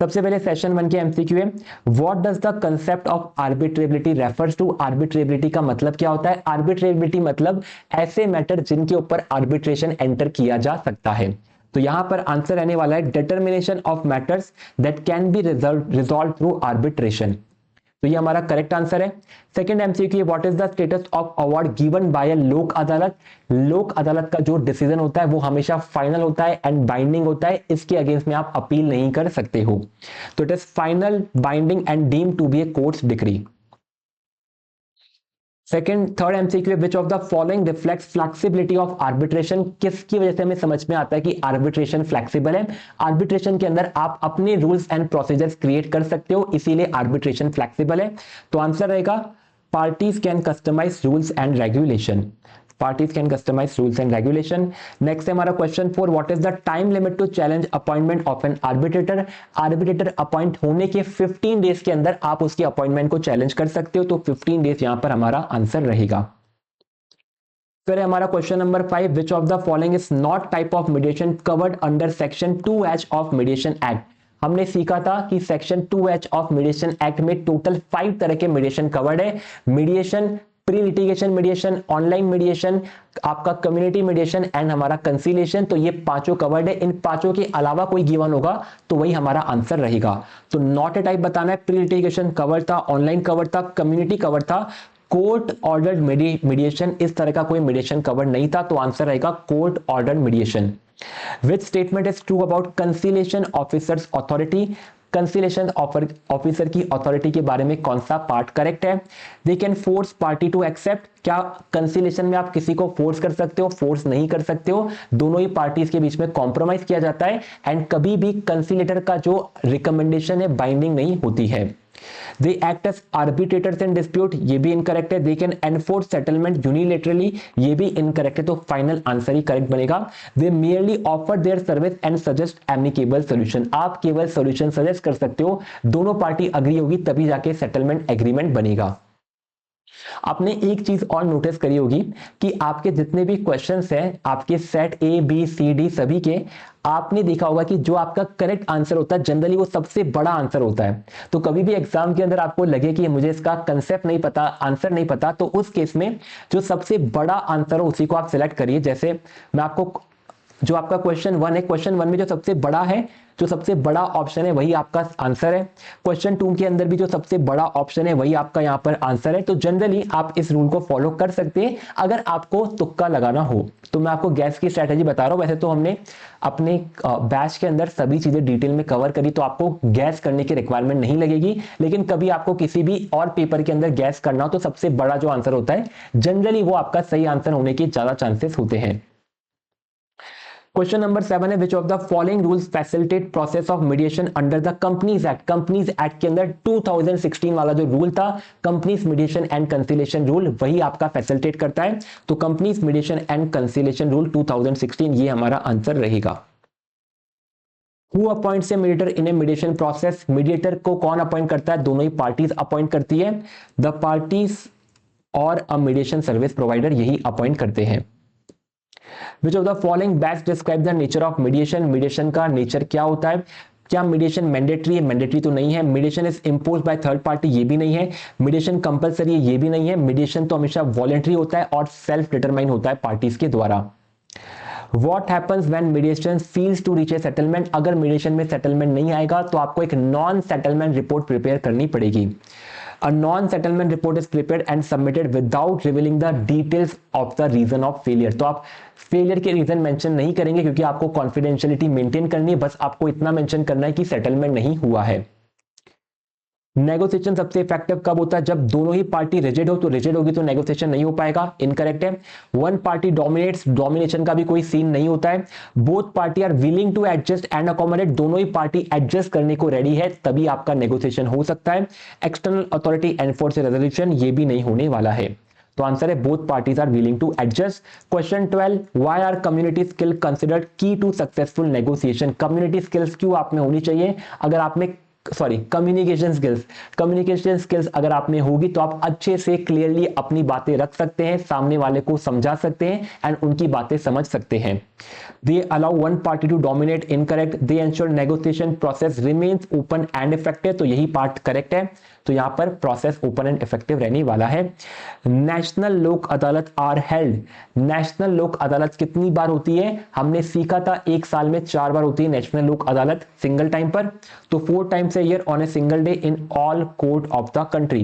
सबसे पहले सेशन 1 के एमसीक्यू है, what does the concept of arbitrability refers to. आर्बिट्रेबिलिटी का मतलब क्या होता है? आर्बिट्रेबिलिटी मतलब ऐसे मैटर जिनके ऊपर आर्बिट्रेशन एंटर किया जा सकता है। तो यहां पर आंसर रहने वाला है determination of matters that can be resolved through arbitration. तो ये हमारा करेक्ट आंसर है। Second MCQ, what is the status of award given by a Lok Adalat. लोक अदालत का जो डिसीजन होता है वो हमेशा फाइनल होता है एंड बाइंडिंग होता है, इसके अगेंस्ट में आप अपील नहीं कर सकते हो। तो it is final, binding and deem to be a court's decree. Third MCQ, which of the following reflects flexibility of arbitration. किसकी वजह से हमें समझ में आता है कि आर्बिट्रेशन फ्लेक्सिबल है? आर्बिट्रेशन के अंदर आप अपने रूल्स एंड प्रोसीजर्स क्रिएट कर सकते हो, इसीलिए आर्बिट्रेशन फ्लेक्सिबल है। तो आंसर रहेगा parties can customise rules and regulation. Parties can customize rules and regulation. Next है हमारा question 4, what is the time limit to challenge appointment of an arbitrator। Arbitrator appoint होने के 15 डेज के अंदर आप उसकी अपॉइंटमेंट को चैलेंज कर सकते हो, तो 15 डेज यहां पर हमारा आंसर रहेगा। फिर हमारा question number 5, which of the following is not type of mediation covered under section 2H of mediation act. हमने सीखा था कि section 2H of mediation act में टोटल 5 तरह के मीडिएशन कवर्ड है। Mediation, pre litigation mediation, online mediation, आपका community mediation and हमारा कंसीलिएशन। तो ये पांचों कवर्ड है। इन पांचों के अलावा कोई गिवन होगा तो वही हमारा आंसर रहेगा। तो नॉट ए टाइप बताना है। प्री लिटिगेशन कवर था, ऑनलाइन कवर था, कम्युनिटी कवर था, कोर्ट ऑर्डर्ड मीडिएशन इस तरह का कोई मीडिएशन कवर नहीं था। तो आंसर रहेगा court ordered mediation. Which statement is true about conciliation officer's authority। Conciliation officer की अथॉरिटी के बारे में कौन सा पार्ट करेक्ट है? They can force party to accept, क्या कंसिलेशन में आप किसी को फोर्स कर सकते हो? फोर्स नहीं कर सकते हो, दोनों ही पार्टीज के बीच में कॉम्प्रोमाइज किया जाता है। एंड कभी भी कंसिलेटर का जो रिकमेंडेशन है बाइंडिंग नहीं होती है। They act as arbitrators in dispute, ये भी इनकरेक्ट है। They can enforce settlement unilaterally, ये भी इनकरेक्ट है, तो फाइनल आंसर ही करेक्ट बनेगा। They merely offer their service and suggest amicable solution, आप केवल सोल्यूशन सजेस्ट कर सकते हो, दोनों पार्टी अग्री होगी तभी जाके सेटलमेंट एग्रीमेंट बनेगा। आपने एक चीज और नोटिस करी होगी कि आपके जितने भी क्वेश्चंस हैं, आपके set A B C D सभी के, आपने देखा होगा कि जो आपका करेक्ट आंसर होता है जनरली वो सबसे बड़ा आंसर होता है। तो कभी भी एग्जाम के अंदर आपको लगे कि मुझे इसका कंसेप्ट नहीं पता, आंसर नहीं पता, तो उस केस में जो सबसे बड़ा आंसर हो उसी को आप सिलेक्ट करिए। जैसे मैं आपको जो आपका क्वेश्चन 1 है, क्वेश्चन 1 में जो सबसे बड़ा है, जो सबसे बड़ा ऑप्शन है वही आपका आंसर है। क्वेश्चन 2 के अंदर भी जो सबसे बड़ा ऑप्शन है वही आपका यहां पर आंसर है। तो जनरली आप इस रूल को फॉलो कर सकते हैं अगर आपको तुक्का लगाना हो। तो मैं आपको गैस की स्ट्रेटेजी बता रहा हूं, वैसे तो हमने अपने बैच के अंदर सभी चीजें डिटेल में कवर करी, तो आपको गैस करने की रिक्वायरमेंट नहीं लगेगी। लेकिन कभी आपको किसी भी और पेपर के अंदर गैस करना हो तो सबसे बड़ा जो आंसर होता है जनरली वो आपका सही आंसर होने के ज्यादा चांसेस होते हैं। क्वेश्चन नंबर 7 है, विच of the following rules facilitate process of mediation under the companies act. Companies act के अंदर 2016 वाला जो रूल था, companies mediation and conciliation rule, वही आपका फैसिलिटेट करता है। तो companies mediation and conciliation rule 2016, ये हमारा आंसर रहेगा। Who appoints a mediator in A mediation process, mediator को कौन अपॉइंट करता है? दोनों ही पार्टीज अपॉइंट करती है। द पार्टीज और अ मीडिएशन सर्विस प्रोवाइडर, यही अपॉइंट करते हैं। Which of the following best describe the nature of mediation? Mediation का नेचर क्या होता है? क्या मीडिएशन मैंडेटरी है? मैंडेटरी तो नहीं है। Mediation is impose by third party, ये भी नहीं है। मीडिएशन कंपलसरी है, ये भी नहीं है। मीडिएशन तो हमेशा वॉलेंट्री होता है और सेल्फ डिटरमाइन होता है पार्टीज के द्वारा। What happens when mediation fails to reach a settlement? अगर मीडिएशन में सेटलमेंट नहीं आएगा तो आपको एक नॉन सेटलमेंट रिपोर्ट प्रिपेयर करनी पड़ेगी। A non-settlement report is prepared and submitted without revealing the details of the reason of failure. तो आप फेलियर के रीजन मेंशन नहीं करेंगे क्योंकि आपको कॉन्फिडेंशियलिटी मेंटेन करनी है, बस आपको इतना मेंशन करना है कि सेटलमेंट नहीं हुआ है। नेगोशिएशन सबसे इफेक्टिव कब होता है? जब दोनों ही पार्टी रिजिड हो, तो रिजिड होगी तो नेगोशिएशन नहीं हो पाएगा, इनकरेक्ट है। वन पार्टी डोमिनेट्स, डोमिनेशन का भी कोई सीन नहीं होता है। Both party are willing to adjust and accommodate, दोनों ही पार्टी एडजस्ट करने को रेडी है, तभी आपका नेगोशिएशन हो सकता है। एक्सटर्नल अथॉरिटी एनफोर्स रेजोल्यूशन, ये भी नहीं होने वाला है। तो आंसर है both parties are willing to adjust. Question 12, why are community skill considered key to successful negotiation? Community skills क्यों आप में होनी चाहिए? अगर आप में कम्युनिकेशन स्किल्स अगर आप में होगी तो आप अच्छे से क्लियरली अपनी बातें रख सकते हैं, सामने वाले को समझा सकते हैं एंड उनकी बातें समझ सकते हैं। They allow one party to dominate, incorrect. They ensure negotiation process remains open and effective, तो यही पार्ट करेक्ट है। तो यहां पर प्रोसेस ओपन एंड इफेक्टिव रहने वाला है। नेशनल लोक अदालत आर हेल्ड, नेशनल लोक अदालत कितनी बार होती है? हमने सीखा था 1 साल में 4 बार होती है नेशनल लोक अदालत सिंगल टाइम पर, तो 4 times a year on a single day in all court of the country.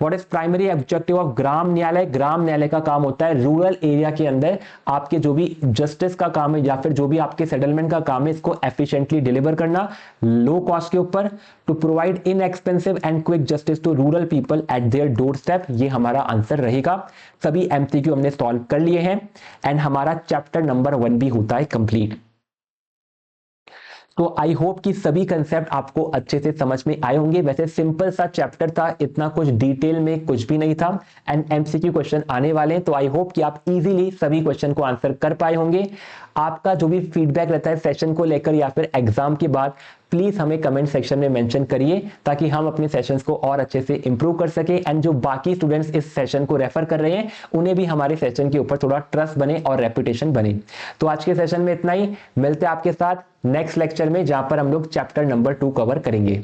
What is primary objective of Gram Nyayalaya? Gram न्यायालय का काम होता है रूरल एरिया के अंदर आपके जो भी जस्टिस का काम है या फिर जो भी आपके सेटलमेंट का काम है, इसको एफिशिएंटली डिलीवर करना लो कॉस्ट के ऊपर, to provide inexpensive and quick justice to rural people at their doorstep. ये हमारा आंसर रहेगा। सभी एमसीक्यू हमने सॉल्व कर लिए हैं एंड हमारा चैप्टर नंबर 1 भी होता है कंप्लीट। तो आई होप कि सभी कंसेप्ट आपको अच्छे से समझ में आए होंगे। वैसे सिंपल सा चैप्टर था, इतना कुछ डिटेल में कुछ भी नहीं था एंड एमसीक्यू क्वेश्चन आने वाले हैं, तो आई होप कि आप इजीली सभी क्वेश्चन को आंसर कर पाए होंगे। आपका जो भी फीडबैक रहता है सेशन को लेकर या फिर एग्जाम के बाद, प्लीज हमें कमेंट सेक्शन में मेंशन करिए ताकि हम अपने सेशंस को और अच्छे से इंप्रूव कर सके एंड जो बाकी स्टूडेंट्स इस सेशन को रेफर कर रहे हैं उन्हें भी हमारे सेशन के ऊपर थोड़ा ट्रस्ट बने और रेपुटेशन बने। तो आज के सेशन में इतना ही, मिलते हैं आपके साथ नेक्स्ट लेक्चर में जहां पर हम लोग चैप्टर नंबर 2 कवर करेंगे।